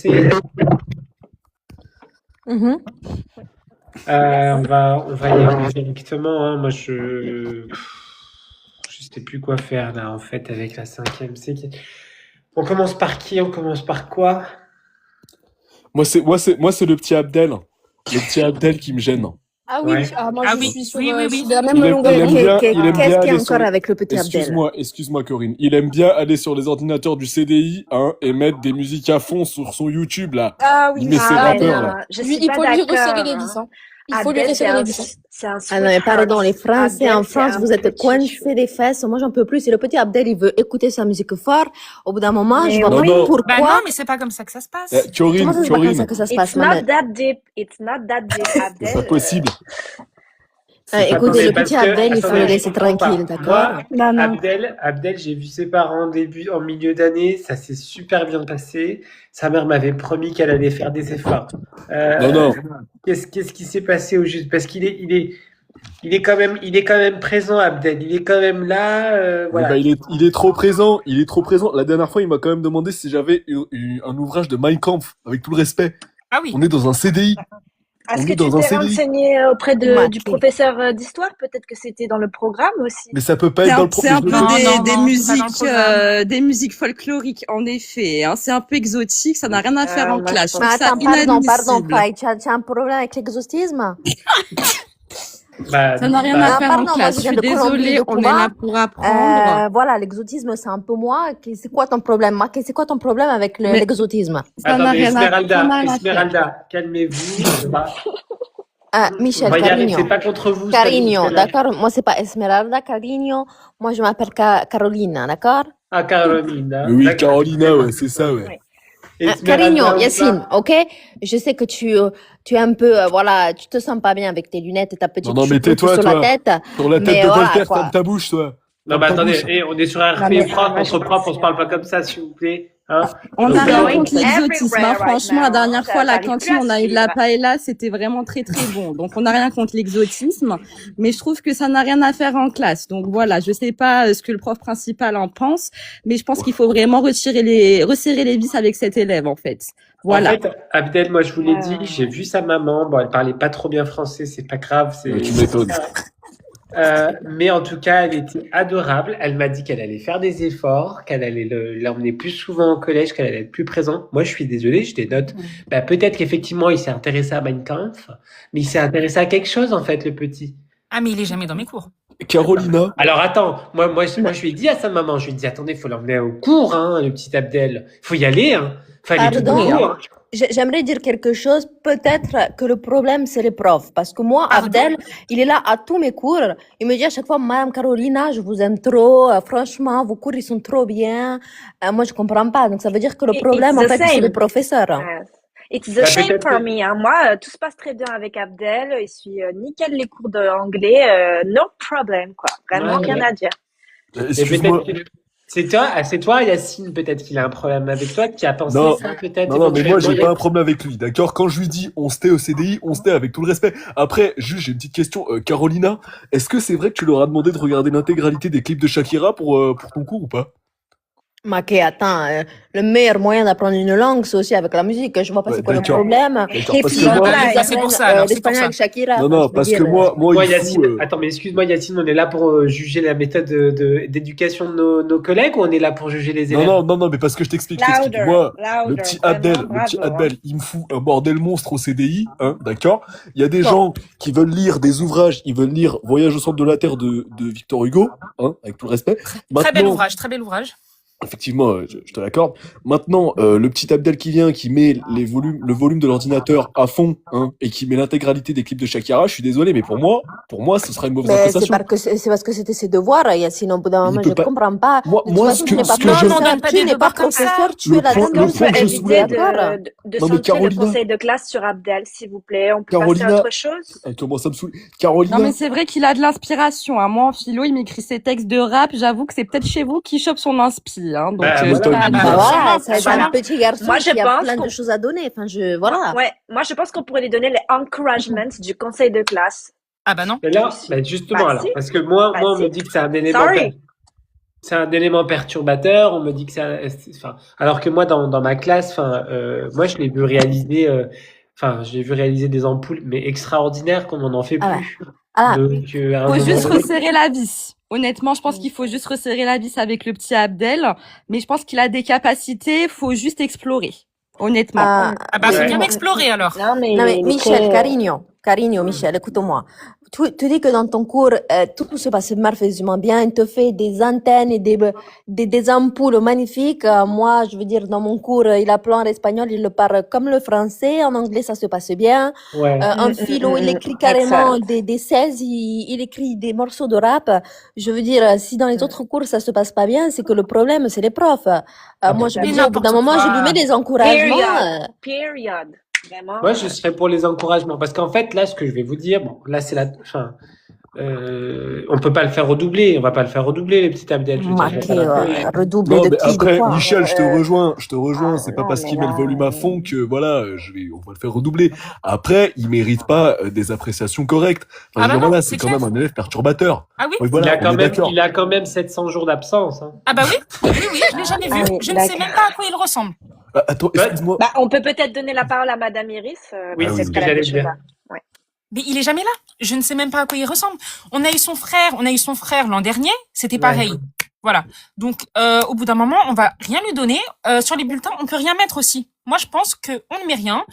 commencer. Mhm. On va y aller directement, hein. Moi, je sais plus quoi faire là en fait avec la cinquième. On commence par qui? On commence par quoi? Moi, c'est le petit Abdel. Le petit Abdel qui me gêne. Ah oui, Ouais. moi Ah je oui, suis sur, oui, oui, je suis oui. de la même Il aime, longueur il aime d'onde. bien, il aime bien Qu'est-ce qu'il y a aller sur encore les... avec le petit Abdel? Excuse-moi, Corinne. Il aime bien aller sur les ordinateurs du CDI, hein, et mettre des musiques à fond sur son YouTube, là. Ah oui, Il mais met ses ça, rappeurs, là. Je lui, suis il pas faut lui resserrer d'accord. les vis. Hein. Il faut lui Abdel, resserrer les vis. Hein. c'est un Ah non, mais pardon, les sweetheart. Français, Abdel, en c'est France, un vous êtes petit chou. coincés des fesses. Moi, j'en peux plus. Et le petit Abdel, il veut écouter sa musique fort. Au bout d'un moment, je Mais vois Non, pas oui, non. Bah non, pourquoi. mais c'est pas comme ça que ça se passe. Comment Corinne, ça, c'est pas comme ça que ça se it's passe, not maman? that deep. It's not that deep, c'est pas Abdel. possible. C'est pas Écoutez, possible le parce petit que, Abdel, il faut le attendez, je laisser comprends pas. tranquille, d'accord? Moi, Non, non. Abdel, j'ai vu ses parents en milieu d'année, ça s'est super bien passé. Sa mère m'avait promis qu'elle allait faire des efforts. Non, non. Qu'est-ce qui s'est passé au juste? Parce il est quand même présent, Abdel. Il est quand même là, Mais voilà. bah, il est trop présent. Il est trop présent. La dernière fois, il m'a quand même demandé si j'avais eu un ouvrage de Mein Kampf, avec tout le respect. Ah oui. On est dans un CDI. Est-ce On que est tu dans un t'es CDI. renseigné auprès du Maquis. professeur d'histoire? Peut-être que c'était dans le programme aussi. Mais ça peut pas être dans le C'est un peu programme. Non, des non, c'est pas dans le musiques, programme. des musiques folkloriques, en effet. Hein. C'est un peu exotique, ça n'a rien à faire en Moi, je classe. Je pense Mais trouve ça attends, pardon, inadmissible. Faye, tu as un problème avec l'exhaustisme? Bah, Ça n'a rien bah, à faire en Pardon, moi classe. je Je viens suis de Colombie, désolée, de on est là Cuba. pour apprendre. Voilà, l'exotisme, c'est un peu moi. C'est quoi ton problème? C'est quoi ton problème avec Mais l'exotisme? ça n'a attendez, rien à faire. Esmeralda, calmez-vous. Michel, On va y arriver, Carigno. c'est pas contre vous, ça, Carigno, jusque-là. d'accord? Moi, c'est pas Esmeralda, Carigno. Moi, je m'appelle Carolina, d'accord? Ah, Carolina. Mais oui, D'accord. Carolina, ouais, c'est ça, ouais. Esmeralda, Carigno, ou Yacine, pas? ok? Je sais que tu es un peu, voilà, tu te sens pas bien avec tes lunettes et ta petite Non, mais choucroute tais-toi, sur la toi. tête. Sur la tête Mais de voilà, Voltaire, quoi. ferme ta bouche, toi. Non, Ferme mais ta attendez, bouche. on est sur un Non, RP mais prof, moi, je entre profs, pense on se parle pas comme ça, s'il vous plaît. Hein? On Donc, n'a rien going contre l'exotisme. everywhere Hein. right Franchement, la now. dernière fois, à la T'arrives cantine, plus à on a eu de la suivre. paella, c'était vraiment très très bon. Donc, on n'a rien contre l'exotisme, mais je trouve que ça n'a rien à faire en classe. Donc voilà, je sais pas ce que le prof principal en pense, mais je pense qu'il faut vraiment resserrer les vis avec cet élève, en fait. Voilà. En fait, Abdel, moi, je vous l'ai dit, Ah. j'ai vu sa maman. Bon, elle parlait pas trop bien français, c'est pas grave. Ouais, tu m'étonnes. Mais en tout cas, elle était adorable. Elle m'a dit qu'elle allait faire des efforts, qu'elle allait l'emmener plus souvent au collège, qu'elle allait être plus présente. Moi, je suis désolée, je des notes. Bah, peut-être qu'effectivement, il s'est intéressé à Mein Kampf, mais il s'est intéressé à quelque chose, en fait, le petit. Ah, mais il est jamais dans mes cours. Carolina. Alors, attends, moi, je lui ai dit à sa maman, je lui ai dit, attendez, il faut l'emmener au cours, hein, le petit Abdel. Il faut y aller, hein. Fallait tout Pardon? au cours, hein. J'aimerais dire quelque chose. Peut-être que le problème, c'est les profs. Parce que moi, Pardon? Abdel, il est là à tous mes cours. Il me dit à chaque fois, Madame Carolina, je vous aime trop. Franchement, vos cours, ils sont trop bien. Moi, je comprends pas. Donc, ça veut dire que le It's problème, en the fait, c'est same. les professeurs. It's the Bah, same peut-être for que- me. Hein. Moi, tout se passe très bien avec Abdel. Il suit nickel les cours d'anglais. No problem, quoi. Vraiment Ouais, rien ouais. à dire. Et Excuse-moi. peut-être que c'est toi, Yacine, peut-être qu'il a un problème avec toi, qui a pensé Non. ça, peut-être. Non, mais moi, j'ai éventuellement. pas un problème avec lui, d'accord? Quand je lui dis on se tait au CDI, on se tait avec tout le respect. Après, juste, j'ai une petite question. Carolina, est-ce que c'est vrai que tu leur as demandé de regarder l'intégralité des clips de Shakira pour ton cours ou pas? Mais attends, le meilleur moyen d'apprendre une langue, c'est aussi avec la musique. Je vois pas Ouais, c'est quoi le d'accord. problème. D'accord, Et parce puis, que moi, voilà, Ah, c'est pour ça, alors, c'est pour L'espagnol ça. avec Shakira. non, enfin, non, je veux parce dire, que moi, Moi, il Yacine, faut, attends, mais excuse-moi, Yacine, on est là pour juger la méthode d'éducation de nos collègues ou on est là pour juger les élèves? non, mais parce que je t'explique. Louder, Moi, le louder, petit vraiment, Abdel, bravo, hein. il me fout un bordel monstre au CDI, hein, d'accord? Il y a des Bon. gens qui veulent lire des ouvrages, ils veulent lire Voyage au centre de la Terre de Victor Hugo, hein, avec tout le respect. Très bel Maintenant, ouvrage, très bel ouvrage. effectivement, je te l'accorde. Maintenant, le petit Abdel qui vient, qui met le volume de l'ordinateur à fond, hein, et qui met l'intégralité des clips de Shakira, je suis désolé, mais pour moi, ce sera une mauvaise Mais appréciation. c'est parce que c'était ses devoirs, Yacine. Au bout d'un Il moment, peut je pas- comprends pas. Moi, De toute moi, façon, ce tu n'es que pas je- Non, professeur, mais on donne pas tu des n'es pas devoirs comme ça. professeur, tu Le es la point- langue le On point peut que je éviter soulève- d'accord. de Non, mais centrer Carolina- le conseil de classe sur Abdel, s'il vous plaît. On peut passer Carolina- à autre chose. Elle commence à me saouler. Carolina, Non, mais c'est vrai qu'il a de l'inspiration. Hein. Moi, en philo, il m'écrit ses textes de rap. J'avoue que c'est peut-être chez vous qui chope son inspi. Hein. Donc, Bah, c'est voilà. pas- Bah, Voilà, sûrement, c'est sûrement. un petit garçon Moi, je qui a pense plein de qu'on- choses à donner. Enfin, voilà. Ouais, moi, je pense qu'on pourrait lui donner les encouragements du conseil de classe. Ah bah non. Mais là, justement, Bah, alors, si. parce que moi, Bah, on si. me dit que c'est un élément. Sorry. c'est un élément perturbateur. On me dit que enfin, alors que moi, dans ma classe, enfin, moi, je l'ai vu réaliser, enfin, j'ai vu réaliser des ampoules, mais extraordinaires, comme on n'en fait Ah ouais. plus. Ah, Donc, à un Faut moment juste donné, resserrer la vis. Honnêtement, je pense qu'il faut juste resserrer la vis avec le petit Abdel. Mais je pense qu'il a des capacités, faut juste explorer. Honnêtement. ah, Ah bah, faut Ouais. bien explorer alors. Non, mais non, mais il est Michel, très- Carigno, Michel, écoute-moi. Tu dis que dans ton cours, tout se passe merveilleusement bien. Il te fait des antennes et des ampoules magnifiques. Moi, je veux dire, dans mon cours, il apprend l'espagnol, il le parle comme le français. En anglais, ça se passe bien. ouais. En philo, il écrit carrément des 16, il écrit des morceaux de rap. Je veux dire, si dans les autres cours, ça se passe pas bien, c'est que le problème, c'est les profs. Moi, je Mais veux dire, au bout d'un n'importe moment, je quoi. lui mets des encouragements. Period. Vraiment. Moi, je serais pour les encouragements. Parce qu'en fait, là, ce que je vais vous dire, bon, là, c'est enfin, on peut pas le faire redoubler. On va pas le faire redoubler, les petits Abdel. Je veux dire, je vais pas l'appeler. Redoubler Non, de mais qui, de après, quoi? Michel, je te rejoins. C'est pas non, parce mais qu'il met le là, volume à fond que, voilà, on va le faire redoubler. Après, il mérite pas des appréciations correctes. Enfin, Ah je veux bah dire, non, voilà, c'est c'est quand clair. même un élève perturbateur. Ah oui? Oui, voilà, on est d'accord. Il a quand même 700 jours d'absence. Hein. Ah bah oui, oui, je l'ai jamais vu. Ah oui, Je ne sais d'accord. même pas à quoi il ressemble. Attends, excuse-moi. Bah, on peut peut-être donner la parole à Madame Iris. Oui, Ah c'est oui, ce oui. que qu'elle a j'allais des choses dire. à- Mais il est jamais là. Je ne sais même pas à quoi il ressemble. On a eu son frère l'an dernier, c'était Ouais. pareil. Voilà. Donc, au bout d'un moment, on va rien lui donner. Sur les bulletins, on peut rien mettre aussi. Moi, je pense que on ne met rien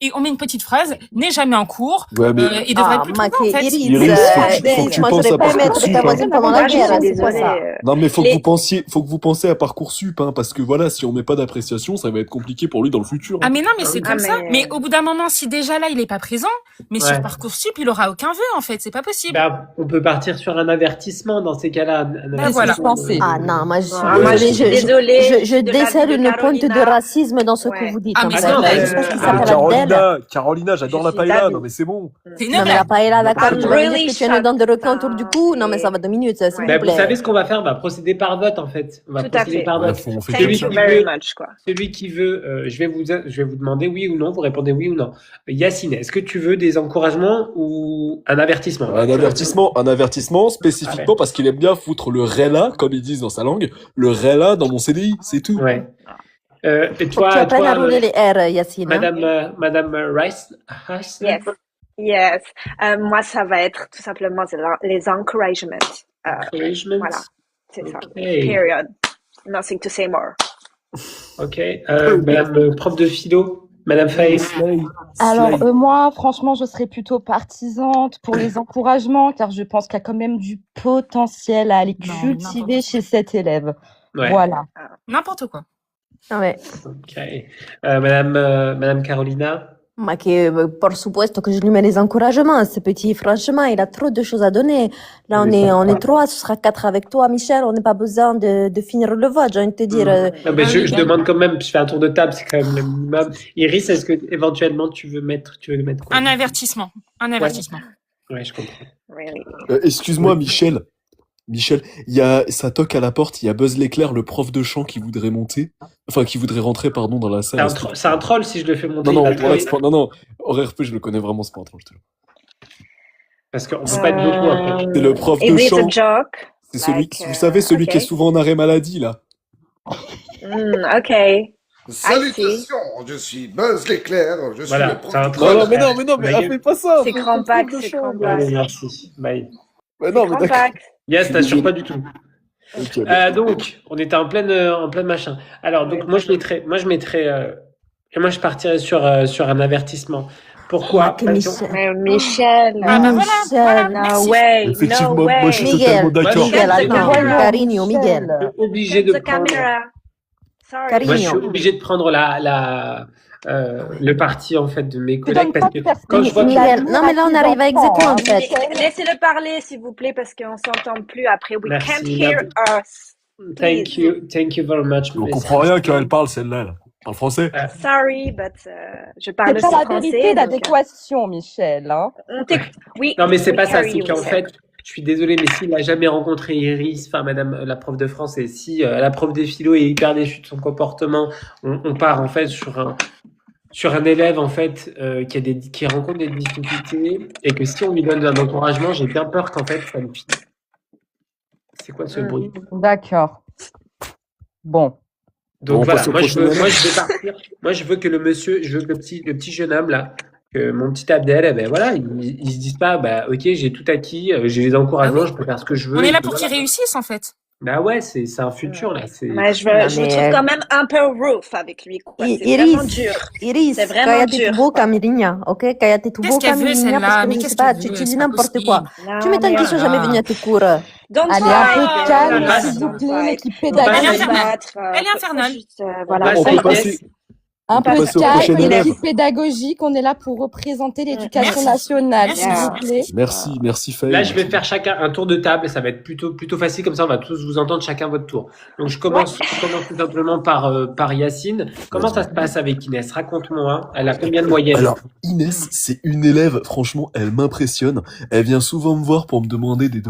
et on met une petite phrase, n'est jamais en cours, Ouais, mais et devrait Ah, plus ma trouver, en fait. Iris, Iris, faut que tu moi, penses j'aurais à pas aimé être Parcoursup, ta hein. voisine pendant Moi, la je guerre, suis c'est quoi désolée. ça? Non, mais faut Les- que vous pensiez à Parcoursup, hein, parce que voilà, si on met pas d'appréciation, ça va être compliqué pour lui dans le futur. Ah mais non, mais c'est Ah, comme ça. mais- Mais au bout d'un moment, si déjà là, il est pas présent, mais Ouais. sur Parcoursup, il aura aucun vœu, en fait. C'est pas possible. Bah, on peut partir sur un avertissement dans ces cas-là. voilà. Ah non, moi, je suis Ah, moi, je suis désolée. je de l'avis décèle de une pointe de Carolina. racisme dans ce que Ouais. vous dites. Ah, en mais fait. ça, Je mais- pense qu'il Ah, s'appelle Abdel. Carolina, j'adore Je la suis paella, d'avis. non mais c'est bon. C'est une Non, mais erreur. la paella, d'accord, I'm tu vas me dire really que tu as une dent de requin autour du cou. Non, mais shocked. ça va 2 minutes, s'il Ouais. vous Bah, vous plaît. savez ce qu'on va faire? On va procéder par vote, en fait. On va Tout à procéder fait. par Ouais, vote. on fait Thank comme you ça. very much, quoi. Celui qui veut, je vais vous demander oui ou non, vous répondez oui ou non. Yacine, est-ce que tu veux des encouragements ou un avertissement? Un avertissement spécifiquement parce qu'il aime bien foutre le réla, comme ils disent dans sa langue, le réla dans mon CDI, c'est tout. Ouais. Et Faut que tu toi, apprennes à rouler les R, Yacine. hein. Madame Rice? Yes. Yes. Moi, ça va être tout simplement les encouragements. Encouragement? Voilà. C'est ça. Ok. Period. Nothing to say more. Ok. Madame prof de philo? Madame Faïs? Alors moi, franchement, je serais plutôt partisante pour les encouragements, car je pense qu'il y a quand même du potentiel à aller Non, cultiver chez cet élève. Ouais. Voilà. N'importe quoi. Ah, ouais. Ok. Madame Carolina? Ma che, por supuesto que je lui mets les encouragements. Ce petit, franchement, il a trop de choses à donner. Là, on est 3, ce sera 4 avec toi, Michel. On n'a pas besoin de finir le vote. J'ai envie de te dire. Non, mais je demande quand même, je fais un tour de table, c'est quand même le minimum. Iris, est-ce que éventuellement tu veux mettre quoi? Un avertissement. Un avertissement. Ouais, je comprends. Really. Excuse-moi, Michel, il y a, ça toque à la porte, il y a Buzz l'éclair, le prof de chant qui voudrait rentrer, pardon, dans la salle. C'est un troll si je le fais monter. Non, il va non, troller. non, hors RP, je le connais vraiment, c'est pas un troll, je te jure. Parce qu'on peut pas être beaucoup après. C'est le prof de Is it chant. a joke? C'est celui, Like, vous savez, celui qui est ok. souvent en arrêt maladie, là. Ok. Salutations, je suis Buzz l'éclair, je suis Voilà, le prof c'est un du troll. Non, mais Allez, fais pas ça. C'est faut- Crampax, faut- c'est faut- Crampax. Allez, merci. Bye. Mais non, mais d'accord. Crampax. Yes, t'assures pas du tout. Ok, Donc, on était en plein machin. Alors, donc, moi, je mettrais, et moi, je partirais sur un avertissement. Pourquoi? que Parce que- Michel. Mais Michel. Ah bah voilà, voilà, Michel. No merci. way. Effectivement, No way. moi, je suis Miguel. totalement d'accord. Michel, Miguel, c'est attends. bon. Carigno, Miguel. je suis obligé de The prendre. camera. Sorry. Carigno. Moi, je suis obligé de prendre le parti en fait de mes collègues parce que quand je vois que Miguel. Non, mais là, on arrive à exécuter, en fait. Laissez-le parler, s'il vous plaît, parce qu'on s'entend plus après. We Merci, can't hear us. thank you very much. On comprend rien quand elle parle, celle-là. Elle parle français. Sorry, but je C'est parle pas aussi la français. vérité donc, d'adéquation, Michel. Hein. on t'écoute. Oui. Non, mais c'est we pas ça, carry c'est you, qu'en Michel. fait, je suis désolé, mais s'il n'a jamais rencontré Iris, enfin Madame la prof de français, si la prof de philo est hyper déçue de son comportement, on part en fait sur un élève en fait qui rencontre des difficultés et que si on lui donne un encouragement, j'ai bien peur qu'en fait ça me finisse. C'est quoi ce bruit? D'accord. Bon. Donc On voilà, passe au prochain élève. moi je vais partir. Moi je veux que je veux que le petit jeune homme là, que mon petit Abdel, eh ben voilà, il se dise pas, bah ok, j'ai tout acquis, j'ai les Ah encouragements, oui, je peux faire ce que je on veux est et là puis pour qu'ils voilà. réussissent en fait. Bah ouais, c'est un futur là, c'est. Ouais, Non, je me mais trouve quand même un peu rough avec lui, quoi. C'est vraiment dur. C'est Iris, vraiment cállate tu dur, boca, quoi. mi niña, ok? Cállate tu Qu'est-ce boca, qu'elle mi veut niña, parce celle-là? que Mais je sais qu'est-ce pas, qu'elle tu veut? dis C'est pas n'importe quoi. possible. Tu Non, m'étonnes mais qu'ils sont jamais venus Voilà. à tes cours. don't Allez, un peu de fight, calme, passe- s'il vous don't plaît, mais fight. qui On Faut pas passe Elle est à se pédagogie. Inès. battre. Elle est Faut infernale. juste, On voilà. passe On à peut Faut pas. Inès. passer, Un on peut peu de passer au Passe prochain calme, Inès. élève. esprit pédagogique. On est là pour représenter l'éducation Merci. nationale, Merci. s'il vous Yeah. plaît. Merci Là, Faye. je vais faire chacun un tour de table. Ça va être plutôt facile comme ça. On va tous vous entendre chacun votre tour. Donc, je Ouais. commence tout simplement par Yacine. Comment ça se passe avec Inès? Raconte-moi. Elle a combien de moyenne? Alors, Inès, c'est une élève, franchement, elle m'impressionne. Elle vient souvent me voir pour me demander des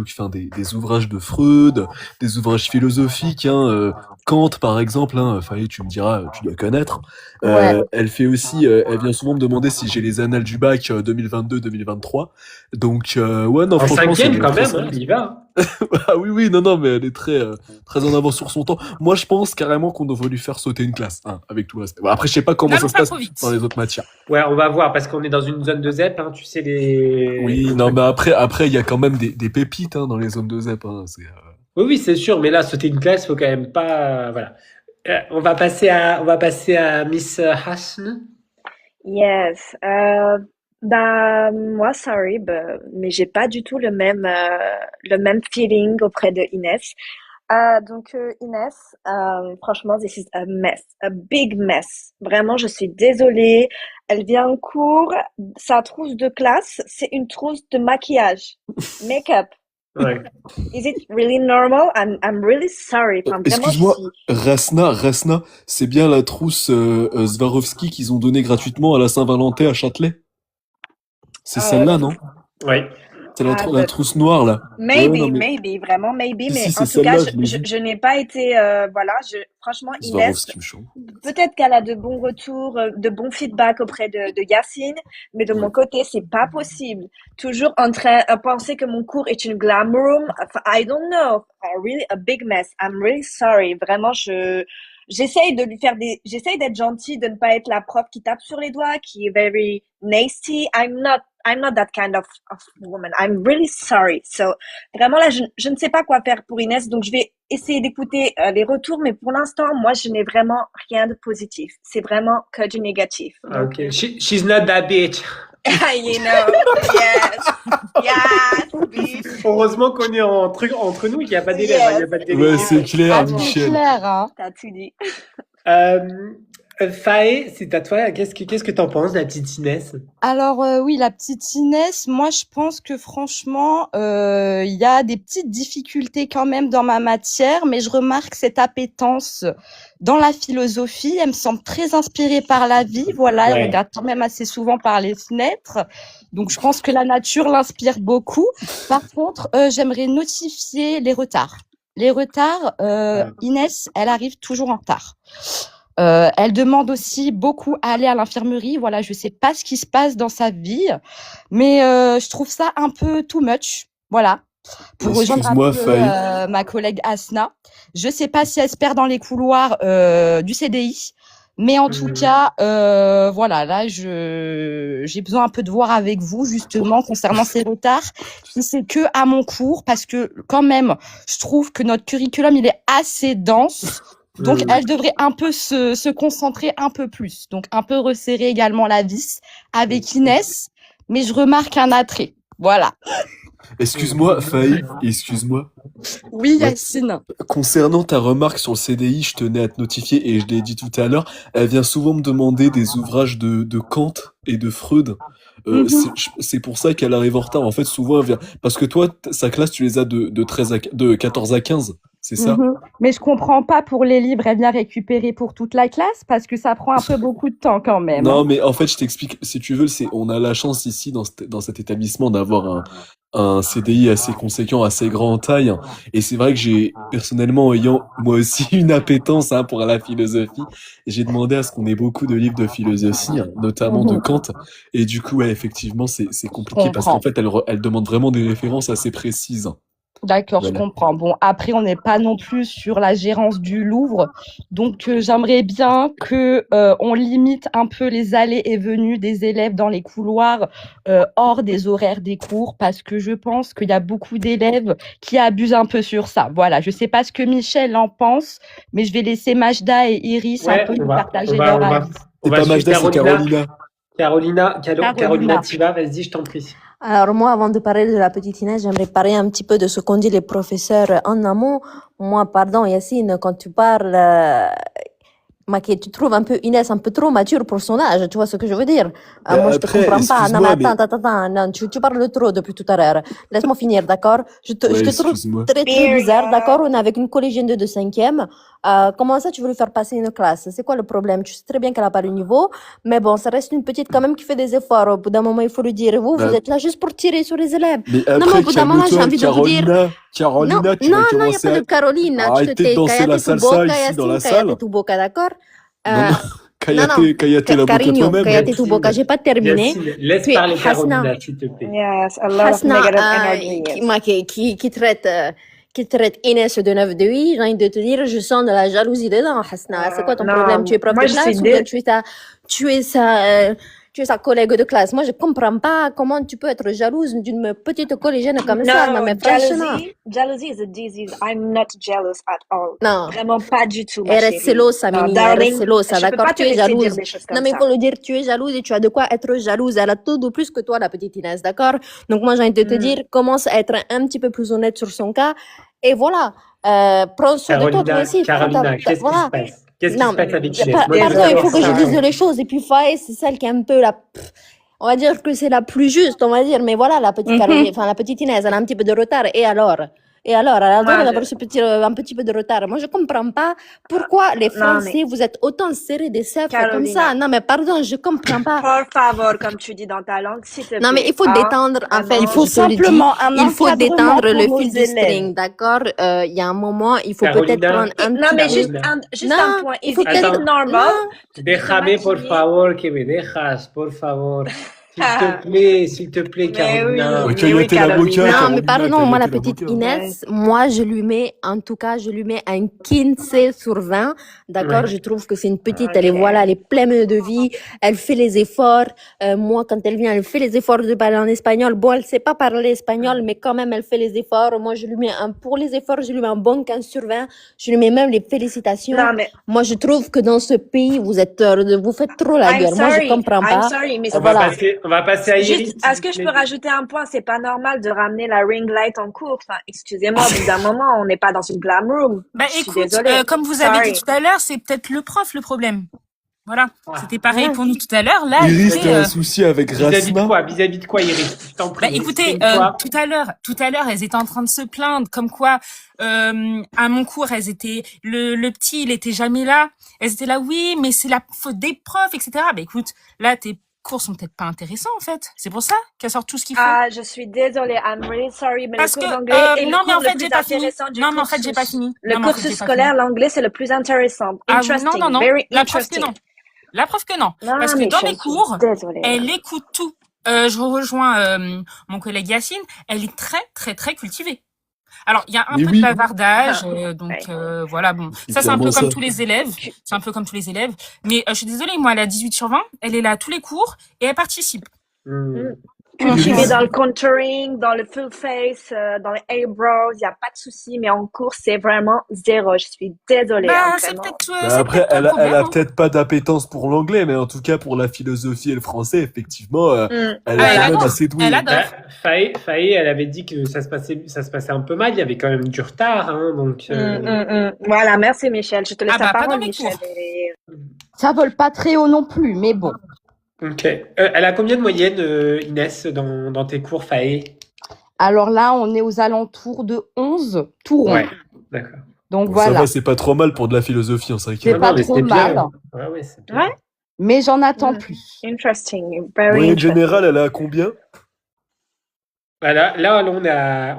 ouvrages de Freud, des ouvrages philosophiques, Kant, par exemple, Faye, tu me diras, tu dois connaître. Ouais. Elle fait aussi, elle vient souvent me demander si j'ai les annales du bac 2022-2023. Donc, ouais, non, En franchement, c'est cinquième une quand très même, hein, il y va. Ah oui, non, mais elle est très en avance sur son temps. Moi, je pense carrément qu'on devrait lui faire sauter une classe, avec tout le respect. Bon, après, je sais pas comment ça N'allons se pas passe trop vite. dans les autres matières. Ouais, on va voir parce qu'on est dans une zone de ZEP, hein, tu sais les. Oui, non, mais après, il y a quand même des pépites, dans les zones de ZEP, Oui, c'est sûr, mais là, sauter une classe, faut quand même pas. Voilà. On va passer à Miss Hassan. Yes. Bah, moi, sorry, mais j'ai pas du tout le même feeling auprès de Inès. Donc, Inès, franchement, this is a mess, a big mess. Vraiment, je suis désolée. Elle vient en cours, sa trousse de classe, c'est une trousse de maquillage, make-up. Ouais. Is it really normal? I'm really sorry. Enfin, vraiment, Excuse-moi, si. Rasna, c'est bien la trousse Swarovski qu'ils ont donnée gratuitement à la Saint-Valentin à Châtelet? C'est celle-là, non? Ouais. C'est la But trousse noire, là. Ouais, non, mais maybe, vraiment maybe, si, mais c'est en tout cas, celle-là, je l'ai vue. je n'ai pas été, voilà, franchement, Inès, Swarovski, chaud. peut-être qu'elle a de bons retours, de bons feedbacks auprès de Yacine, mais de mon côté, c'est pas possible. Toujours en train de penser que mon cours est une glam room. Enfin, I don't know. Really a big mess. I'm really sorry. Vraiment, j'essaye d'être gentille, de ne pas être la prof qui tape sur les doigts, qui est very nasty. I'm not that kind of woman. I'm really sorry. So, vraiment là, je ne sais pas quoi faire pour Inès, donc je vais essayer d'écouter les retours, mais pour l'instant, moi, je n'ai vraiment rien de positif. C'est vraiment que du négatif. Donc, Ok. She's not that bitch. you know, yes, bitch. Heureusement qu'on est entre nous, qu'il n'y a pas d'élèves, hein, il n'y a pas de Ouais, délégués. c'est clair, Ah, c'est Michel. clair, hein. T'as tout dit. Faye, c'est à toi. Qu'est-ce que t'en penses de la petite Inès? Alors oui, la petite Inès, moi je pense que franchement, il y a des petites difficultés quand même dans ma matière, mais je remarque cette appétence dans la philosophie. Elle me semble très inspirée par la vie. Voilà, elle Ouais. regarde quand même assez souvent par les fenêtres. Donc je pense que la nature l'inspire beaucoup. Par contre, j'aimerais notifier les retards. Les retards, Inès, elle arrive toujours en retard. Elle demande aussi beaucoup à aller à l'infirmerie. Voilà, je sais pas ce qui se passe dans sa vie, mais je trouve ça un peu too much. Voilà. Pour rejoindre un Excuse-moi, peu Faye. ma collègue Asna, je sais pas si elle se perd dans les couloirs du CDI, mais en tout Mhm. cas, voilà, là, j'ai besoin un peu de voir avec vous justement concernant ces retards. Si c'est que à mon cours, parce que quand même, je trouve que notre curriculum il est assez dense. Donc, elle devrait un peu se concentrer un peu plus. Donc, un peu resserrer également la vis avec Inès. Mais je remarque un attrait. Voilà. Excuse-moi, Faye, excuse-moi. Oui, Ouais. Yacine. Concernant ta remarque sur le CDI, je tenais à te notifier, et je l'ai dit tout à l'heure, elle vient souvent me demander des ouvrages de Kant et de Freud. C'est pour ça qu'elle arrive en retard. En fait, souvent, elle vient... Parce que toi, sa classe, tu les as de 14 à 15, c'est ça? Mais je comprends pas pour les livres, elle vient récupérer pour toute la classe parce que ça prend un peu beaucoup de temps quand même. Non, hein. mais en fait, je t'explique. Si tu veux, on a la chance ici, dans cet établissement, d'avoir un CDI assez conséquent, assez grand en taille. Et c'est vrai que personnellement, ayant moi aussi une appétence pour la philosophie, j'ai demandé à ce qu'on ait beaucoup de livres de philosophie, notamment de Kant. Et du coup, ouais, effectivement, c'est compliqué parce qu'en fait, elle demande vraiment des références assez précises. D'accord, je Voilà. comprends. Bon, après, on n'est pas non plus sur la gérance du Louvre, donc j'aimerais bien que on limite un peu les allées et venues des élèves dans les couloirs hors des horaires des cours, parce que je pense qu'il y a beaucoup d'élèves qui abusent un peu sur ça. Voilà, je sais pas ce que Michel en pense, mais je vais laisser Majda et Iris un Ouais, peu on nous va, on partager va, leur on va, avis. on C'est va pas suivre Majda, c'est Carolina. Carolina. Carolina, Carolina. tu vas, vas-y, je t'en prie. Alors moi, avant de parler de la petite Inès, j'aimerais parler un petit peu de ce qu'ont dit les professeurs en amont. Moi, pardon, Yacine, quand tu parles, tu trouves un peu Inès un peu trop mature pour son âge, tu vois ce que je veux dire? Moi, je te Après, comprends pas. Non, mais excuse-moi, mais... attends, non, tu parles trop depuis tout à l'heure. Laisse-moi finir, d'accord? Je Ouais, te trouve excuse-moi. très bizarre, Period. d'accord? On est avec une collégienne de 5e. Comment ça, tu veux lui faire passer une classe? C'est quoi le problème? Tu sais très bien qu'elle a pas le niveau, mais bon, ça reste une petite quand même qui fait des efforts. Au bout d'un moment, il faut lui dire, vous Bah, êtes là juste pour tirer sur les élèves. mais Non, mais après, au bout d'un moment, j'ai calme-toi, envie de vous dire, Carolina. non, Carolina, tu non, vas non, il n'y a commencer pas à de Carolina. Tu te arrêter de tais, danser la cállate tu salsa boca, ici dans la Yacine, cállate salle. tu boca, d'accord? Non, non, Non, non, cállate la boca Carigno, toi-même. cállate tu boca, j'ai pas terminé. Yacine, laisse Puis parler Hasna, Carolina, s'il te plaît. Yes, a lot of Hasna, negative energy. Yes. qui traite Inès de 9 de 8, j'ai envie de te dire, je sens de la jalousie dedans, Hasna. C'est quoi ton problème? Tu es prof moi de je suis classe ou bien tu es sa collègue de classe? Moi, je comprends pas comment tu peux être jalouse d'une petite collégienne comme ça. Non, No, mais franchement. jealousy is a disease. I'm not jealous at all. Non. Vraiment pas du tout, ma Eres chérie. celosa, Non, Mimi, darling, eres celosa, je peux d'accord? pas Tu te es laisser dire jalouse. des choses Non, comme mais il ça. faut le dire, tu es jalouse et tu as de quoi être jalouse. Elle a tout de plus que toi, la petite Inès, d'accord? Donc, moi, j'ai envie de te dire, commence à être un petit peu plus honnête sur son cas. Et voilà, prends soin de toi, toi aussi. Carolina, qu'est-ce qui se Voilà. passe? Qu'est-ce qui Non, se passe avec mais Inès? Moi, je veux pardon, il savoir faut que je ça. dise les choses. Et puis, Faye, c'est celle qui est un peu on va dire que c'est la plus juste, on va dire. Mais voilà, la petite Caroline, enfin, la petite Inès, elle a un petit peu de retard. Et alors, elle a le droit d'avoir un petit peu de retard. Moi, je comprends pas pourquoi les Français, vous êtes autant serrés des cercles comme ça. Carolina. Non, mais pardon, je comprends pas. Por favor, comme tu dis dans ta langue, s'il te plaît. Non, mais il faut détendre, en fait, vraiment. Il faut je te le dis, simplement un il faut encadrement détendre pour le nos fil du élèves. string, d'accord? Il y a un moment, il faut Carolina. peut-être prendre un Non, petit mais peu. juste un point. il faut Is peut-être. it normal? Non. Déjame, por maquiller. favor, que me dejas, por favor. S'il te plaît, Mais Carolina. oui. Cállate la Carolina. boca, Non, mais Carolina, pardon, moi, la cállate la petite boca. Inès, moi, je lui mets un 15 sur 20. D'accord? Ouais. Je trouve que c'est une petite, elle est pleine de vie, elle fait les efforts. Moi, quand elle vient, elle fait les efforts de parler en espagnol. Bon, elle sait pas parler espagnol, mais quand même, elle fait les efforts. Moi, pour les efforts, je lui mets un bon 15 sur 20. Je lui mets même les félicitations. Non, mais Moi, je trouve que dans ce pays, vous faites trop la gueule. Moi, je comprends I'm pas. sorry, mais On va passer à Iris. juste, est-ce que je peux rajouter un point? C'est pas normal de ramener la ring light en cours. Enfin, excusez-moi, au bout d'un moment, on n'est pas dans une glam room. Bah Je suis écoute, désolée. comme vous avez Sorry. dit tout à l'heure, c'est peut-être le prof le problème. Voilà, c'était pareil Ouais. pour nous tout à l'heure. Là, Iris, écoutez, t'as un souci avec Rasma? Vis-à-vis de quoi, Iris? Je t'en prie. bah écoutez, Exprime-toi. tout à l'heure, elles étaient en train de se plaindre, comme quoi à mon cours, le petit, il était jamais là. Elles étaient là, oui, mais c'est la faute des profs, etc. Bah écoute, là, tes cours sont peut-être pas intéressants en fait. C'est pour ça qu'elles sortent tout ce qu'il faut. Ah, je suis désolée. I'm really sorry, mais Parce le cours que d'anglais est le non, mais cours en fait, le j'ai plus pas fini. intéressant du Non, mais en fait, cursus. j'ai pas fini. Le Non, mais en fait, cursus j'ai pas scolaire, fini. l'anglais, c'est le plus intéressant. Ah Interesting. non, Very la preuve que interesting. non. La preuve que non. Non, Parce que mais dans je mes suis cours, désolée. elle écoute tout. Je rejoins mon collègue Yacine. Elle est très, très, très cultivée. Alors, il y a un Mais peu oui. de bavardage, Ouais. voilà, bon. C'est Ça, c'est un peu clairement comme ça. tous les élèves. C'est un peu comme tous les élèves. Mais je suis désolée, moi, elle a 18 sur 20. Elle est là à tous les cours et elle participe. Cultivé Iris. dans le contouring, dans le full face, dans les eyebrows, il n'y a pas de souci, mais en cours, c'est vraiment zéro. Je suis désolée. Bah, hein, c'est vraiment. peut-être Bah c'est après, peut-être un elle a problème. Hein. peut-être pas d'appétence pour l'anglais, mais en tout cas pour la philosophie et le français, effectivement, elle Ah, est elle quand même adore. assez douée. Elle adore. Faye, elle avait dit que ça se passait un peu mal. Il y avait quand même du retard, hein, donc. Voilà, merci Michel. Je te laisse Ah bah, la pas dans parole, mes Michel. cours. Et- Ça vole pas très haut non plus, mais bon. Ok. Elle a combien de moyenne, Inès, dans tes cours, Faye? Alors là, on est aux alentours de 11, tout rond. Ouais, d'accord. Donc Bon, ça voilà. va, c'est pas trop mal pour de la philosophie en C'est cinquième. pas mais trop c'est bien. mal. Ouais, c'est bien. Ouais. Mais j'en attends Mm. plus. Interesting. Very Moyenne interesting. générale, elle a combien? Là,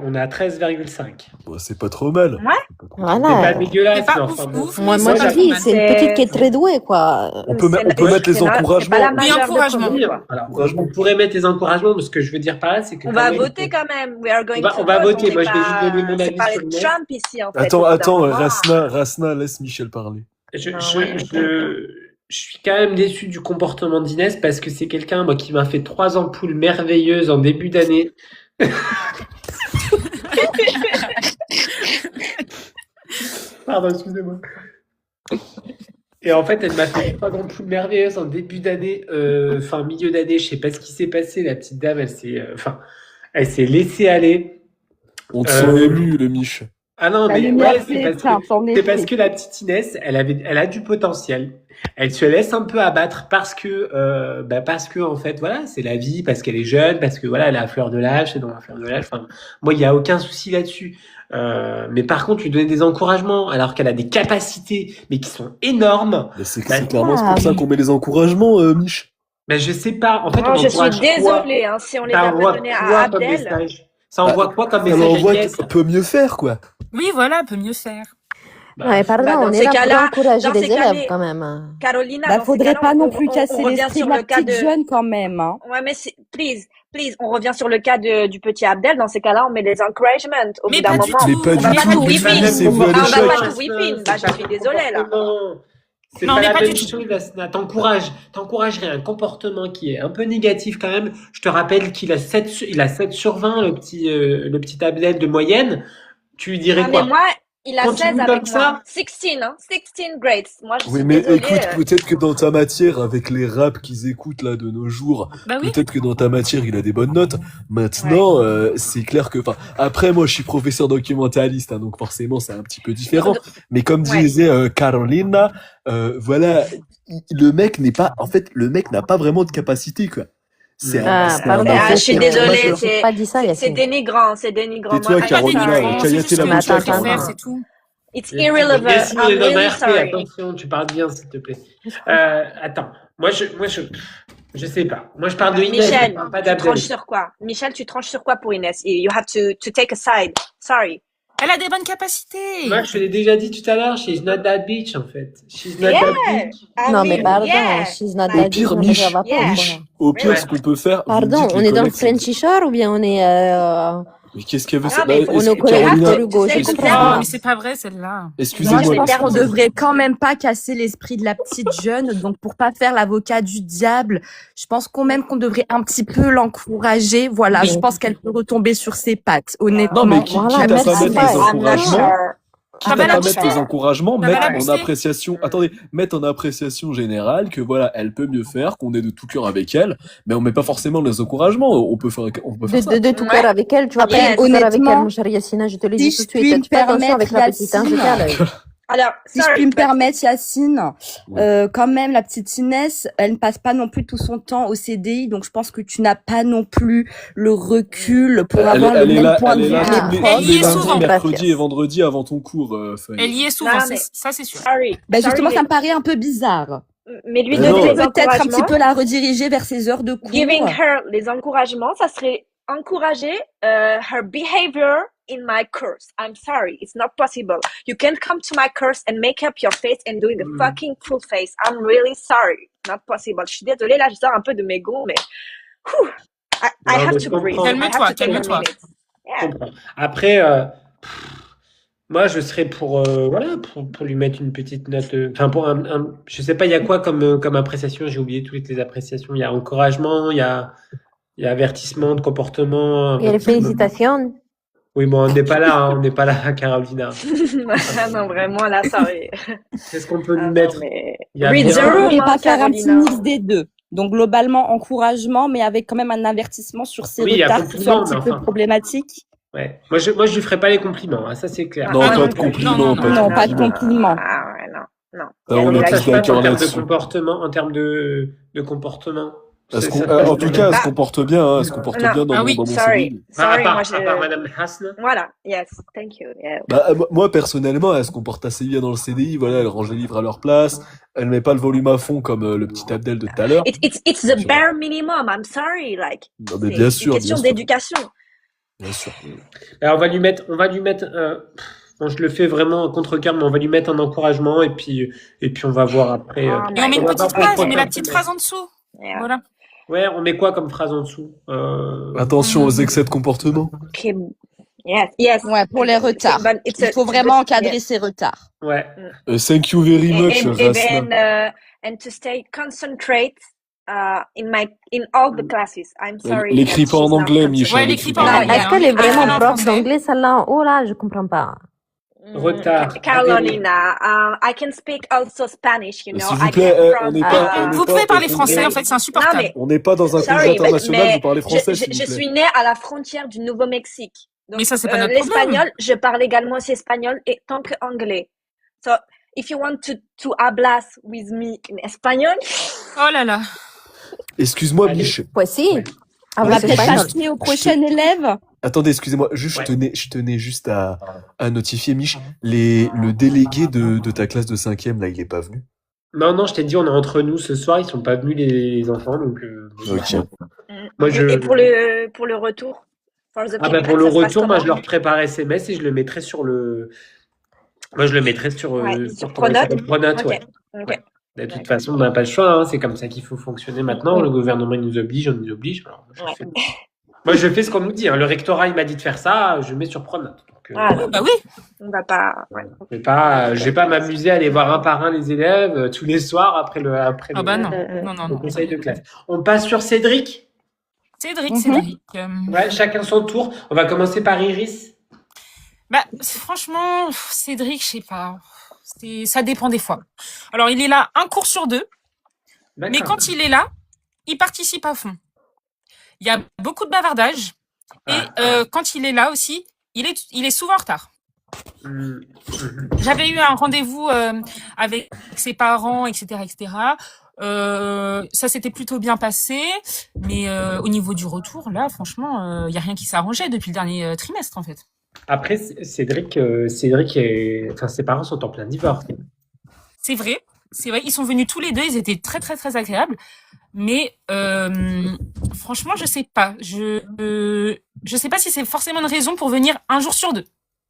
on a 13,5. Bon, c'est pas trop mal. Ouais. C'est pas Voilà. dégueulasse, C'est pas mais ouf, enfin bon. ouf, Moi, mais moi, c'est je pas dis, mal. c'est une petite qui est très douée, quoi. On peut mettre les C'est pas encouragements. la Oui, majeure de encouragement. premier, Alors, quoi. on pourrait mettre les encouragements, mais ce que je veux dire par là, c'est que On quand va même, voter quand même. We are going to on va vote. voter. On Moi, n'est je vais juste donner mon c'est avis pas sur les Inès. Trump ici, en fait. Attends, au bout d'un attends, moment. Rasna, laisse Michel parler. Je suis quand même déçu du comportement d'Inès parce que c'est quelqu'un, moi, qui m'a fait 3 ampoules merveilleuses en début d'année. Pardon, excusez-moi. Et en fait, elle m'a fait 3 ampoules merveilleuses en début d'année, enfin milieu d'année. Je sais pas ce qui s'est passé. La petite dame, elle s'est laissée aller. On te sent ému, le Mich. Ah non, La mais lumière ouais, c'est s'éteint, en c'est parce effet. que la petite Inès, elle a du potentiel. Elle se laisse un peu abattre parce que en fait, voilà, c'est la vie, parce qu'elle est jeune, parce que voilà, elle est à fleur de l'âge, c'est dans la fleur de l'âge. Enfin, moi, il y a aucun souci là-dessus. Mais par contre, lui donner des encouragements alors qu'elle a des capacités, mais qui sont énormes. Mais c'est Bah, clairement c'est pour ça qu'on met les encouragements, Mich. Ben, je sais pas. En fait, Non, on je suis encourage quoi? désolée, hein, si on les Ça a pas envoie donnés à quoi comme Abdel. message? Ça envoie quoi comme Ça message à l'envoie Inès? peut mieux faire, quoi. Oui, voilà, peut mieux faire. Bah, Ouais, pardon, Bah, dans on est ces là pour cas-là- encourager dans les ces cas-là- élèves, quand même. Carolina, Bah, dans ces faudrait cas-là, pas non on- plus on casser revient l'esprit sur de la le cas petite de... jeune quand même, hein. Ouais, mais please, on revient sur le cas du petit Abdel. Dans ces cas-là, on met des encouragements. Au Mais bout d'un pas du moment, Mais tout. pas on du va pas tout. tout whipping. C'est vous à On va l'échec. pas tout whipping. Bah, je suis désolée, là. C'est Non, pas mais la pas même du tout. chose, Asna. T'encouragerais un comportement qui est un peu négatif quand même. Je te rappelle qu'il a 7 sur 20, le petit Abdel de moyenne. Tu lui dirais Ah, quoi? mais moi, il a Continue 16 comme avec ça. moi. 16, hein. 16 grades. Moi, je Oui, suis mais désolée. écoute, peut-être que dans ta matière, avec les raps qu'ils écoutent là de nos jours, Bah oui. peut-être que dans ta matière, il a des bonnes notes. Maintenant, c'est clair que, enfin, après, moi, je suis professeur documentaliste, hein, donc forcément, c'est un petit peu différent. Mais comme Ouais. disait Carolina, voilà, le mec n'a pas vraiment de capacité, quoi. C'est Ah, c'est pardon, enfant je suis qui est désolée, amateur. J'ai pas dit ça, c'est Yacine. dénigrant, c'est dénigrant. Tais-toi, Moi, Carolina, I'm sorry. C'est Kayate juste la que bouche, tu sais Carolina. faire, c'est tout. It's irrelevant. Yacine, il est I'm dans really un RP, sorry. attention, tu parles bien, s'il te plaît. Attends, je sais pas. Moi, je parle de Inès, Michel, je parle pas tu d'Abdel. tranches sur quoi? Michel, tu tranches sur quoi pour Inès? You have to take a side. Sorry. Elle a des bonnes capacités. Moi, je te l'ai déjà dit tout à l'heure, she's not that bitch, en fait. She's not Yeah. that bitch. I Non, mais mean, pardon, yeah. she's not Au that Au pire, bitch, Mich, ça va pas, Yeah. Mich, quoi. au pire, Ouais. ce qu'on peut faire, vous me Pardon, dites on les est dans le collègues, c'est- Frenchy Shore ou bien on est Mais qu'est-ce qu'elle veut, Ah, ça? mais on est au collège Carolina, Victor Hugo, tu je sais, comprends c'est Oh, pas. mais c'est pas vrai, celle-là. Moi, excusez-moi. je pense qu'on perdu. devrait quand même pas casser l'esprit de la petite jeune. Donc, pour pas faire l'avocat du diable, je pense quand même qu'on devrait un petit peu l'encourager. Voilà, Oui. je pense qu'elle peut retomber sur ses pattes, honnêtement. Non, mais quitte Voilà, à merci, pas mettre bye. les I'm not encouragements, sure. quitte Ça va à la pas booster. mettre les encouragements, Ça va la mettre en booster. appréciation, attendez, mettre en appréciation générale que voilà, elle peut mieux faire, qu'on est de tout cœur avec elle, mais on met pas forcément les encouragements, on peut faire ça. De tout Ouais. cœur avec elle, tu vas pas Yes. être tout cœur avec elle, Honnêtement, mon cher Yacine, je te le si dis je tout de puis suite. me Tu fais attention avec la permettre, petite, hein, je Yacine. t'ai à l'œil. Alors, Si je sorry, puis me but- permettre, Yacine, Ouais. quand même, la petite Inès, elle ne passe pas non plus tout son temps au CDI, donc je pense que tu n'as pas non plus le recul pour avoir le Elle est même là, point de elle est vue là que Ah. les tous profs. Elle y les est lundis, souvent. mercredis et Gracias. vendredis avant ton cours, Faye. Elle y est souvent, Non, mais- ça c'est sûr. sorry. Ben Sorry, justement, ça mais- me paraît un peu bizarre. mais lui Mais On non. donner devrait les peut-être un petit encouragements, peu la rediriger vers ses heures de cours. giving her les encouragements, ça serait encourager her behavior in my course. I'm sorry, it's not possible. You can't come to my course and make up your face and doing the fucking full face. I'm really sorry, not possible. Je suis désolée, là, je sors un peu de mes gonds, mais whew, I Non, have mais to je breathe. comprends. I have Calme-toi, to take a calme-toi. minute. Je Yeah. comprends. Après, moi, je serais pour, voilà, pour lui mettre une petite note. Enfin, je sais pas, il y a quoi comme appréciation? J'ai oublié toutes les appréciations. Il y a encouragement, il y a avertissement de comportement. Et les félicitations. Oui, bon, on n'est pas là, hein, on n'est pas là, Carolina. Ah non, vraiment, là, sorry. Qu'est-ce qu'on peut Ah lui non, mettre? mais... Il y a Read bien- the Est-ce qu'on room, pourrait hein, pas faire un petit Carolina. mix des deux? Donc globalement encouragement, mais avec quand même un avertissement sur ses Oui, il y a retards qui sont un compliment, petit peu mais enfin. problématiques. Ouais. Moi, je lui ferai pas les compliments, hein, ça c'est clair. Non, Ah, pas non, de compliments, non, pas de Non, pas de compliments. compliments. Ah ouais, non. Ah, Il y a on des est Ça tous se passe d'accord en termes de là-dessus. comportement, en termes de comportement. En tout cas, elle se comporte bien, hein, elle se comporte Non. bien dans Ah mon, oui, dans mon sorry. CDI. Sorry, moi, à part Madame Hasne. Voilà, yes, thank you. Yeah. Bah, moi, personnellement, elle se comporte assez bien dans le CDI, voilà, elle range les livres à leur place, elle met pas le volume à fond comme le petit Abdel de tout à l'heure. It's the bare minimum. I'm sorry, like. Non, mais C'est bien une sûr, question bien sûr. d'éducation. Bien sûr. Alors, on va lui mettre bon, je le fais vraiment en contre-cœur, mais on va lui mettre un encouragement et puis on va voir après. Oh Et on met my une On va God. voir petite pour le phrase, on met la prochain petite semestre. phrase en dessous. Yeah. Voilà. Ouais, on met quoi comme phrase en dessous Attention aux Hum. excès de comportement. Okay. Yes. Ouais, pour les retards. But it's Il faut it's vraiment good. encadrer Yes. ces retards. Ouais. Thank you very much, Rasna. And to stay concentrate in all the classes. I'm sorry. L'écris but pas en she's not anglais, Micha. Ouais, elle l'écris écrit pas pas en en Non, anglais. anglais. Est-ce qu'elle est Elle écrit vraiment en prof français. d'anglais, celle-là? Oh là, je comprends pas. Retard. Carolina, I can speak also Spanish, you know. S'il vous I plaît, came on from. n'est pas, on n'est Vous pas pouvez au parler français, congrès. en fait, c'est Non, insupportable. mais On n'est pas dans un congrès sorry, international, mais vous parlez français, s'il vous je plaît. suis née à la frontière du Nouveau-Mexique. Donc, Mais ça, c'est pas notre problème. l'espagnol, je parle également aussi espagnol et tant que anglais. So, if you want to hablas with me in espagnol, Oh là là. Excuse-moi, Allez. Mich. Pues si. Ouais. On Hablas va peut-être espagnol. passer au prochain élève. Attendez, excusez-moi, juste, je tenais juste à notifier, Mich, le délégué de ta classe de 5e, là, il est pas venu. Non, je t'ai dit, on est entre nous ce soir. Ils sont pas venus les enfants, donc. Ok. Moi, et pour le retour, for the Ah bah feedback, pour le ça se passe retour, moi je comment? leur prépare SMS et je le mettrai sur le. Moi je le mettrai sur Ouais, sur comment il Pronote. s'appelle Pronote, Ok. ouais. Ok. Ouais. De toute D'accord. façon, on n'a pas le choix, hein. C'est comme ça qu'il faut fonctionner maintenant. Oui. Le gouvernement il nous oblige, on nous oblige. Alors, Ouais. moi je fais ce qu'on nous dit, hein. Le rectorat il m'a dit de faire ça, je mets sur Pronote. Donc, Ah, Oui, bah oui. on va pas. Ouais. je vais pas m'amuser à aller voir un par un les élèves tous les soirs après Ah bah non. Mm. Non, non, le non. conseil de classe. On passe sur Cédric. Cédric, Mhm. Cédric. Ouais, chacun son tour. On va commencer par Iris. Bah, franchement, Cédric, je sais pas. Ça dépend des fois. Alors, il est là un cours sur 2, mais D'accord. quand il est là, il participe à fond. Il y a beaucoup de bavardage. Et quand il est là aussi, il est souvent en retard. J'avais eu un rendez-vous avec ses parents, etc., etc. Ça s'était plutôt bien passé, mais au niveau du retour, là, franchement, il y a rien qui s'est arrangé depuis le dernier trimestre, en fait. Après, Cédric enfin, ses parents sont en plein divorce. C'est vrai, ils sont venus tous les deux, ils étaient très, très, très agréables. Mais franchement, je sais pas. Je sais pas si c'est forcément une raison pour venir un jour sur 2.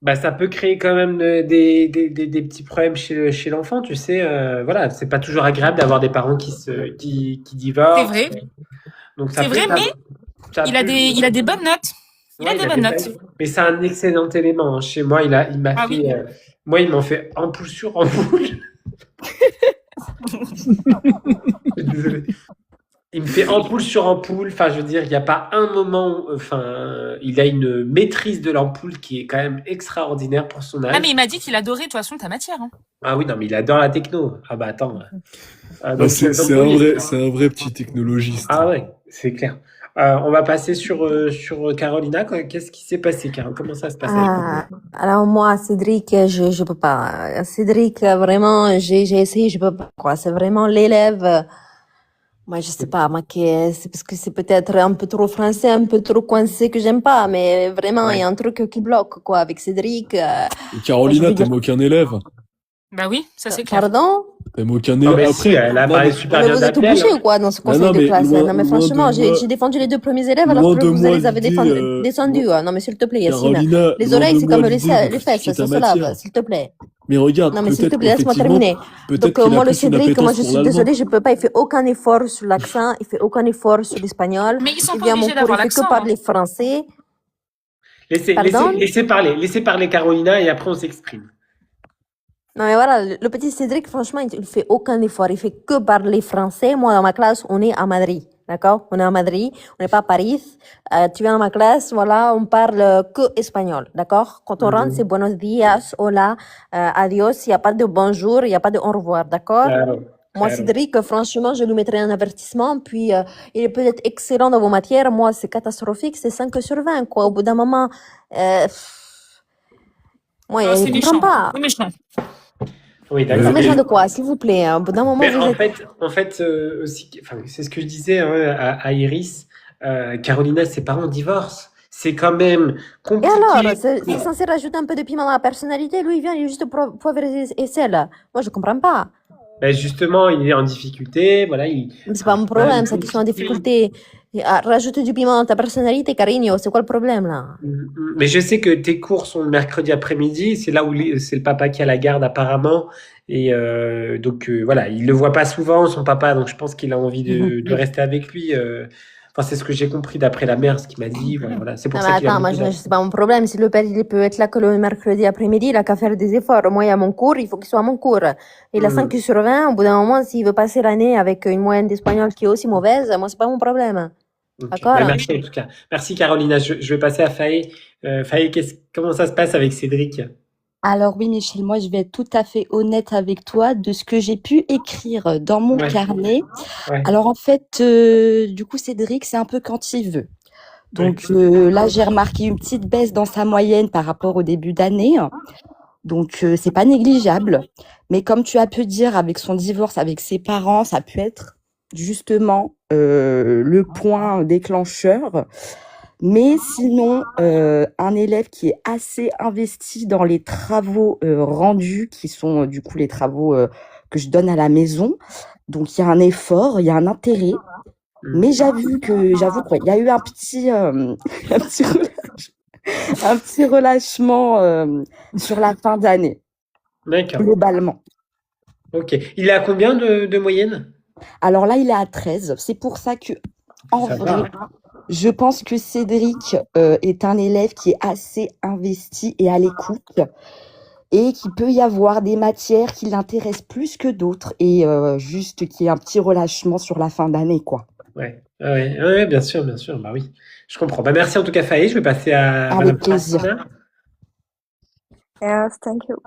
Bah, ça peut créer quand même des petits problèmes chez l'enfant, tu sais. Voilà, c'est pas toujours agréable d'avoir des parents qui divorcent. C'est vrai. Donc ça C'est peut- vrai, ça- mais ça il a peut- des bonnes notes. Il a Ouais, des bonnes notes. Mais c'est un excellent élément, hein. Chez moi, il m'a Ah fait. oui. Moi, il m'en fait ampoule sur ampoule. Désolé. Il me fait ampoule sur ampoule. Enfin, je veux dire, il n'y a pas un moment. Enfin, il a une maîtrise de l'ampoule qui est quand même extraordinaire pour son âge. Ah, mais il m'a dit qu'il adorait, de toute façon, ta matière. Hein. Ah oui, non, mais il adore la techno. Ah bah attends. Bah, Donc, c'est oui. un vrai petit technologiste. Ah ouais, c'est clair. On va passer sur Carolina. Qu'est-ce qui s'est passé, Carole? Comment ça se passe? Alors moi, Cédric, je peux pas. Cédric, vraiment, j'ai essayé, je peux pas. Quoi, c'est vraiment l'élève. Moi, je sais pas, moi, c'est parce que c'est peut-être un peu trop français, un peu trop coincé que j'aime pas, mais vraiment, il y a un truc qui bloque, quoi, avec Cédric. Et Carolina, je veux dire- t'aimes aucun élève? Bah oui, ça c'est clair. Pardon? T'aimes aucun Non, mais élève? si, elle a non, parlé mais- super Mais bien vous êtes d'Abdel. obligés ou quoi dans ce conseil non, de mais classe? loin- Non, mais loin de franchement, moi- j'ai défendu les deux premiers élèves alors loin que de vous moi les avez l'idée, descendus. Non, mais s'il te plaît, Yacine. Carolina, Les loin oreilles, de c'est moi comme les l'idée de les fesses, critiquer ça ta se lave, matière. s'il te plaît. Mais regarde, Non, mais s'il te peut-être plaît, laisse-moi qu'effectivement, terminer. peut-être Donc, qu'il a moi, le plus une Cédric, moi, appétence je pour suis l'allemand. désolée, je peux pas, il fait aucun effort sur l'accent, il fait aucun effort sur l'espagnol. Mais ils sont Il pas vient à mon obligés cours, d'avoir il fait que l'accent. parler français. Laissez Pardon? laissez parler Carolina et après on s'exprime. Non, mais voilà, le petit Cédric, franchement, il fait aucun effort. Il fait que parler français. Moi, dans ma classe, on est à Madrid. D'accord? On est à Madrid. On n'est pas à Paris. Tu viens dans ma classe, voilà, on parle que espagnol. D'accord? Quand on rentre, c'est buenos días, hola, adios. Il n'y a pas de bonjour, il n'y a pas de au revoir. D'accord? Moi, Claro. Cédric, franchement, je lui mettrai un avertissement. Puis, il est peut-être excellent dans vos matières. Moi, c'est catastrophique. C'est 5 sur 20, quoi. Au bout d'un moment, moi, Ah, il c'est ne méchant. comprend pas. C'est méchant. Oui, C'est d'accord. méchant de quoi, s'il vous plaît. Au bout d'un moment, Mais vous êtes... en fait aussi, enfin, c'est ce que je disais hein, à Iris. Carolina, ses parents divorcent. C'est quand même Et compliqué. alors, c'est censé rajouter un peu de piment dans la personnalité. Lui, il vient, il est juste poivre et sel. Moi, je comprends pas. Ben justement, il est en difficulté, voilà, Mais c'est pas mon problème, ça, qu'ils sont en difficulté. Rajoute du piment dans ta personnalité, Carigno, c'est quoi le problème, là? Mais je sais que tes cours sont le mercredi après-midi, c'est là où c'est le papa qui a la garde apparemment, et donc voilà, il le voit pas souvent, son papa, donc je pense qu'il a envie de rester avec lui. Enfin, c'est ce que j'ai compris d'après la mère, ce qu'il m'a dit. Voilà, c'est pour Non, ça mais qu'il a attends, moi, beaucoup c'est pas mon problème. Si le père, il peut être là que le mercredi après-midi, il a qu'à faire des efforts. Moi, il y a mon cours, il faut qu'il soit à mon cours. Il a Mm. 5 sur 20. Au bout d'un moment, s'il veut passer l'année avec une moyenne d'espagnol qui est aussi mauvaise, moi, c'est pas mon problème. Ok. D'accord? Ben, merci en tout cas. Merci Carolina. Je vais passer à Faye. Faye, comment ça se passe avec Cédric? Alors oui, Michel, moi je vais être tout à fait honnête avec toi de ce que j'ai pu écrire dans mon Ouais. carnet. Ouais. Alors en fait, du coup, Cédric, c'est un peu quand il veut. Donc là, j'ai remarqué une petite baisse dans sa moyenne par rapport au début d'année. Donc c'est pas négligeable. Mais comme tu as pu dire, avec son divorce avec ses parents, ça a pu être justement le point déclencheur. Mais sinon, un élève qui est assez investi dans les travaux rendus, qui sont du coup les travaux que je donne à la maison. Donc il y a un effort, il y a un intérêt. Mais j'avoue qu'il y a eu un petit, un petit relâchement sur la fin d'année, D'accord. globalement. Ok. Il est à combien de moyenne? Alors là, il est à 13. C'est pour ça que, en Ça vrai, va. je pense que Cédric est un élève qui est assez investi et à l'écoute et qu'il peut y avoir des matières qui l'intéressent plus que d'autres et juste qu'il y ait un petit relâchement sur la fin d'année, quoi. Ouais. Ah ouais. Ah ouais, bien sûr, bien sûr. Bah oui. Je comprends. Bah merci en tout cas Faye. Je vais passer à Avec Madame plaisir. Prassina. Yes, thank you.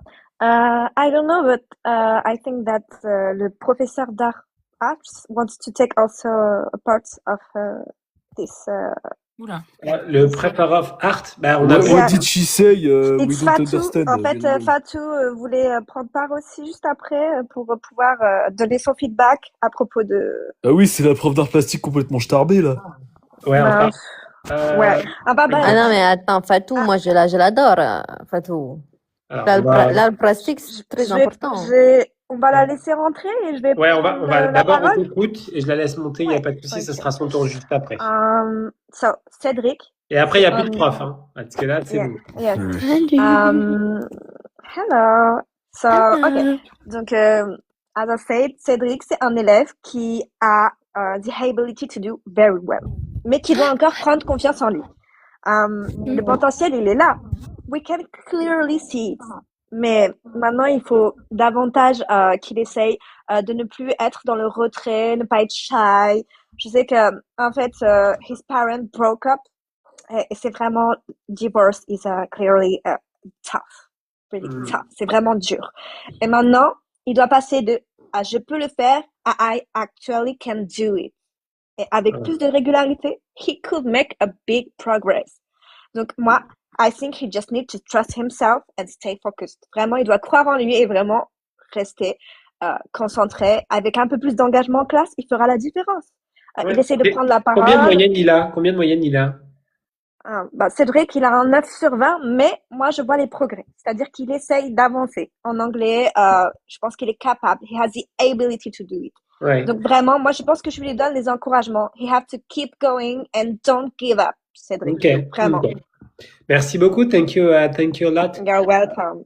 I don't know, but I think that le professeur d'art arts wants to take also a part of this. Oula. Le Prepper of Art. Bah on a What, vu. what Yeah. did she say? We It's don't Fatou. understand. En fait, Bienvenue. Fatou voulait prendre part aussi juste après pour pouvoir donner son feedback à propos de. Ah oui, c'est la prof d'art plastique complètement starbée, là. Ouais, enfin. Ouais. Ah bah, Ah non, mais attends, Fatou, moi, je l'adore, Fatou. Alors, Là, on va... là, le plastique, c'est très important. On va la laisser rentrer et je vais Ouais, on prendre va la d'abord on parole. t'écoute et je la laisse monter, il n'y a Ouais, pas de souci, ce ok. sera son tour juste après. So, Cédric. Et après, il n'y a plus de prof, hein, parce que là, c'est Yeah, bon. yes. Salut. Hello. So, Hello. ok. Donc, as I said, Cédric, c'est un élève qui a the ability to do very well, mais qui doit encore prendre confiance en lui. Le potentiel, il est là. We can clearly see it. Mais maintenant, il faut davantage qu'il essaye de ne plus être dans le retrait, ne pas être shy. Je sais que, en fait, his parents broke up. Et c'est vraiment, divorce is clearly tough. Really tough. C'est vraiment dur. Et maintenant, il doit passer de je peux le faire à I actually can do it. Et avec plus de régularité, he could make a big progress. Donc moi, I think he just needs to trust himself and stay focused. Vraiment, il doit croire en lui et vraiment rester concentré. Avec un peu plus d'engagement en classe, il fera la différence. Ouais. Il essaie de prendre la parole. Combien de moyenne il a? Combien de moyenne il a? C'est vrai qu'il a un 9 sur 20, mais moi, je vois les progrès. C'est-à-dire qu'il essaye d'avancer. En anglais, je pense qu'il est capable. He has the ability to do it. Ouais. Donc vraiment, moi, je pense que je lui donne les encouragements. He have to keep going and don't give up, Cédric. Ok. Vraiment. Okay. Merci beaucoup. Thank you a lot. You're welcome.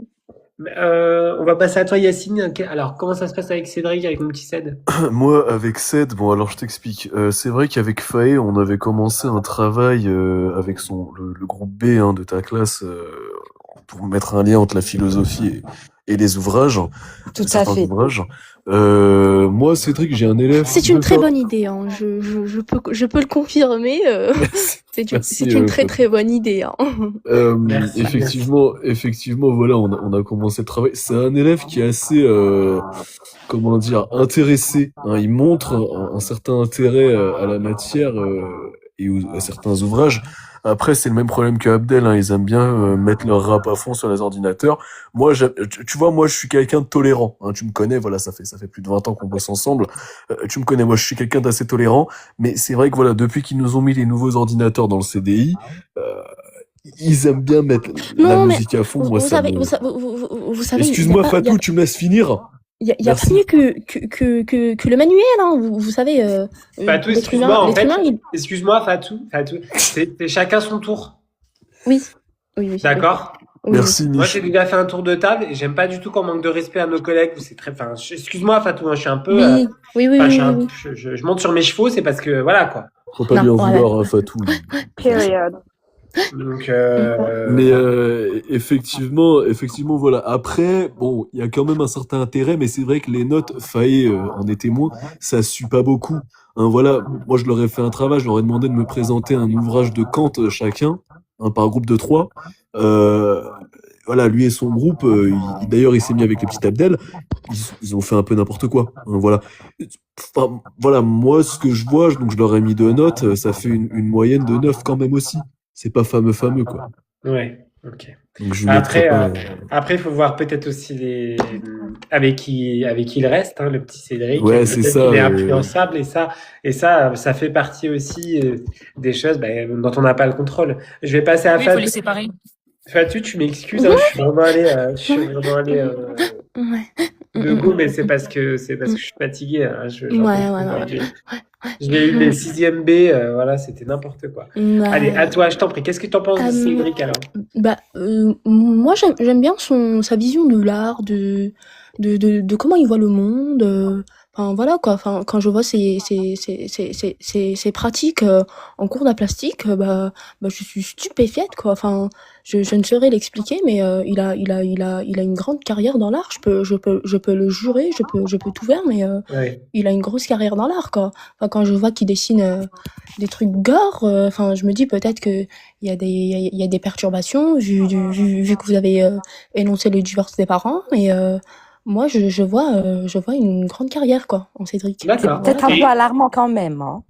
On va passer à toi, Yacine. Alors, comment ça se passe avec Cédric, avec mon petit Ced? Moi, avec Ced, bon, alors je t'explique. C'est vrai qu'avec Faye, on avait commencé un travail avec le groupe B de ta classe pour mettre un lien entre la philosophie et les ouvrages. Tout à fait. Ouvrages. Moi, Cédric, j'ai un élève. C'est une très bonne idée. Hein. Je peux le confirmer. C'est une très très bonne idée. Hein. Merci, effectivement, voilà, on a commencé le travail. C'est un élève qui est assez, comment dire, intéressé. Hein. Il montre un certain intérêt à la matière et à certains ouvrages. Après, c'est le même problème que Abdel. Hein. Ils aiment bien mettre leur rap à fond sur les ordinateurs. Moi, tu vois, moi, je suis quelqu'un de tolérant. Hein. Tu me connais, voilà, ça fait plus de 20 ans qu'on bosse ensemble. Tu me connais, moi, je suis quelqu'un d'assez tolérant. Mais c'est vrai que voilà, depuis qu'ils nous ont mis les nouveaux ordinateurs dans le CDI, ils aiment bien mettre la musique à fond. Moi, vous savez. Excuse-moi, Fatou, tu me laisses finir? y a pas Merci. mieux que le manuel, hein. Vous savez, Fatou, l'être humain, excuse-moi, Fatou, c'est chacun son tour. oui, oui. D'accord? Oui. Merci, Moi, Niche. j'ai déjà fait un tour de table et j'aime pas du tout qu'on manque de respect à nos collègues. C'est très, enfin, excuse-moi, Fatou, hein, je suis un peu, Oui. je monte sur mes chevaux, c'est parce que, voilà, quoi. Faut pas Non, lui en voilà. vouloir, Fatou. Period. Donc, Mais effectivement, voilà. Après, bon, il y a quand même un certain intérêt, mais c'est vrai que les notes, Faye en est témoin, ça suit pas beaucoup. Hein, voilà, moi je leur ai fait un travail, je leur ai demandé de me présenter un ouvrage de Kant chacun, par groupe de 3. Voilà, lui et son groupe, d'ailleurs il s'est mis avec les petits Abdel, ils ont fait un peu n'importe quoi. Hein, voilà. Enfin, voilà, moi ce que je vois, donc je leur ai mis 2 notes, ça fait une moyenne de 9 quand même aussi. C'est pas fameux, quoi. ouais, ok. Donc je mettrai pas, Après, il faut voir peut-être aussi avec qui il reste, hein, le petit Cédric. Ouais, c'est Peut-être ça, qu'il est influençable et ça fait partie aussi des choses dont on n'a pas le contrôle. Je vais passer à Oui, il faut Fatou. les séparer. Fatou, tu m'excuses, hein, je suis vraiment allé Ouais. de go, mais c'est parce que je suis fatigué. Hein, Ouais. J'ai eu les 6e B, voilà, c'était n'importe quoi. Ouais. Allez, à toi, je t'en prie. Qu'est-ce que tu en penses de Cédric alors? Moi j'aime bien sa vision de l'art, de comment il voit le monde. Enfin voilà quoi. Enfin quand je vois ses pratiques en cours d'art plastique, je suis stupéfiante quoi. Enfin je ne saurais l'expliquer, mais il a une grande carrière dans l'art. Je peux le jurer, je peux tout faire, mais Ouais. il a une grosse carrière dans l'art quoi. Enfin quand je vois qu'il dessine des trucs gore, enfin je me dis peut-être que il y a des perturbations vu que vous avez énoncé le divorce des parents, mais moi je vois une grande carrière quoi en Cédric. D'accord. Peut-être un peu alarmant quand même, hein.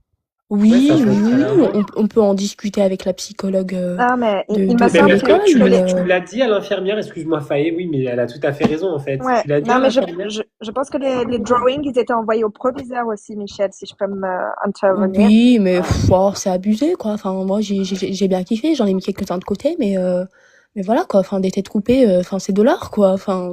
Oui, Ouais, ça peut être oui, on peut en discuter avec la psychologue Ah, mais de il me Mais semble parce l'école, que tu mais l'as dit à l'infirmière, excuse-moi Faye, oui, mais elle a tout à fait raison en fait. Ouais. Tu l'as dit Non, à mais l'infirmière? je pense que les drawings, ils étaient envoyés au proviseur aussi, Michel, si je peux intervenir. oui, mais c'est abusé quoi. Enfin moi j'ai bien kiffé, j'en ai mis quelques-uns de côté, mais voilà quoi. Enfin des têtes coupées, enfin c'est de l'art quoi. Enfin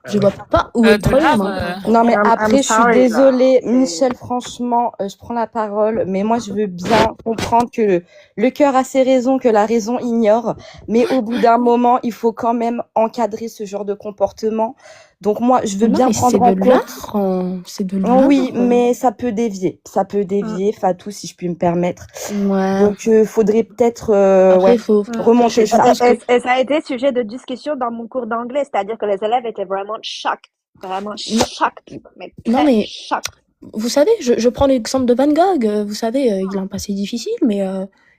je vois pas où est le De problème. l'art, Non, mais I'm après, je suis sorry, désolée, là. Michel, franchement, je prends la parole, mais moi, je veux bien comprendre que le cœur a ses raisons, que la raison ignore, mais au bout d'un moment, il faut quand même encadrer ce genre de comportement. Donc moi, je veux Non, bien mais prendre c'est en de compte. l'art, c'est de l'art. Oui, mais ça peut dévier, Fatou, si je puis me permettre. Ouais. Donc, faudrait peut-être, Après faut remonter je ça. pense que Et ça a été sujet de discussion dans mon cours d'anglais, c'est-à-dire que les élèves étaient vraiment choqués. Vraiment choqués. Mais Non, très mais choqués. vous savez, je prends l'exemple de Van Gogh. Vous savez, il a un passé difficile, mais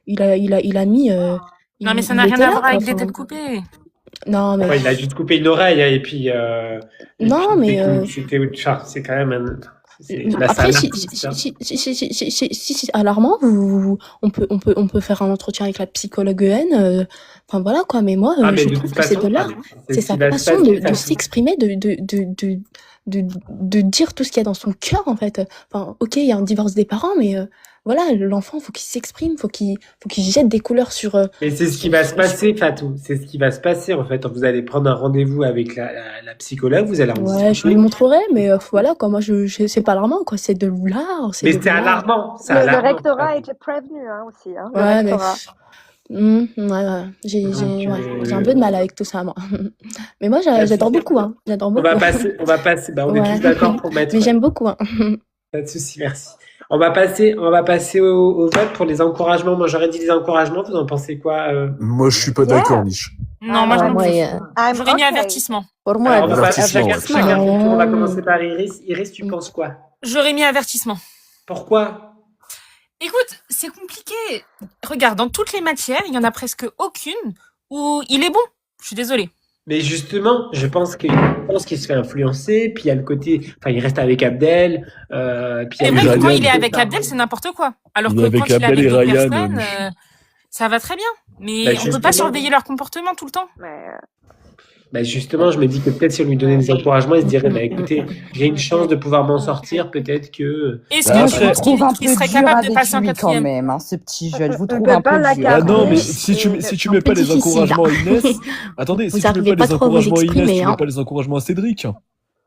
il a mis. Non, mais ça il n'a rien était à là, voir quoi. avec des Enfin, têtes coupées. non, mais Ouais, il a dû te couper une oreille hein, et puis non, mais c'est quand même là, après, c'est un si artiste, c'est alarmant, on peut faire un entretien avec la psychologue EN. Enfin voilà quoi. Mais moi, Ah, mais je de trouve toute que c'est façon, de l'art. C'est ce sa qui va se façon passer, de s'exprimer, de dire tout ce qu'il y a dans son cœur en fait. Enfin, ok, il y a un divorce des parents, mais voilà, l'enfant, faut qu'il s'exprime, faut qu'il jette des couleurs sur. Mais c'est ce qui va se passer, Fatou. C'est ce qui va se passer, en fait. Vous allez prendre un rendez-vous avec la psychologue, vous allez en Ouais, je discuter. lui montrerai, mais voilà quoi. Moi, c'est pas alarmant quoi. C'est de l'art, Mais de c'est l'art. alarmant. C'est Le alarmant. rectorat a été prévenu hein, aussi. Hein, le Ouais, mais rectorat. ouais. J'ai un peu de mal avec tout ça moi. Mais moi, j'adore beaucoup, hein. J'adore On beaucoup. va passer. On est Ouais. tous d'accord pour mettre. Mais j'aime beaucoup, hein. Pas de souci, merci. On va passer au vote pour les encouragements. Moi, j'aurais dit les encouragements. Vous en pensez quoi Moi, je suis pas d'accord, Niche. Non, moi, je Ouais, m'en moi, fous. J'aurais mis avertissement. pour moi, Alors, on va Avertissement, chacun son tour. On va commencer ouais. par Iris. Iris, tu penses quoi? J'aurais mis avertissement. Pourquoi? Écoute, c'est compliqué. Regarde, dans toutes les matières, il y en a presque aucune où il est bon. Je suis désolée. Mais justement, je pense qu'il se fait influencer, puis il y a le côté, enfin, il reste avec Abdel, puis il y Et a même Ryan. quand il est avec Abdel, c'est n'importe quoi. Alors Il que est avec quand il est Abdel avec et d'autres Ryan, personnes, ça va très bien. Mais Bah, on peut justement. pas surveiller leur comportement tout le temps. Mais, justement, je me dis que peut-être si on lui donnait des encouragements, il se dirait, bah, écoutez, j'ai une chance de pouvoir m'en sortir, peut-être que. Est-ce Bah, que Moi, tu je le penses trouve un peu qu'il serait dur capable de avec passer en lui quand quatrième? même, hein, ce petit jeune. Je vous On trouve peut un pas peu dur. Ah l'accaparer. non, mais Et si tu un mets peu pas les difficile, encouragements à là. Inès, attendez, si Vous tu mets arrivez pas pas les trop à vous encouragements à Inès, exprimer, tu mets hein. pas les encouragements à Cédric.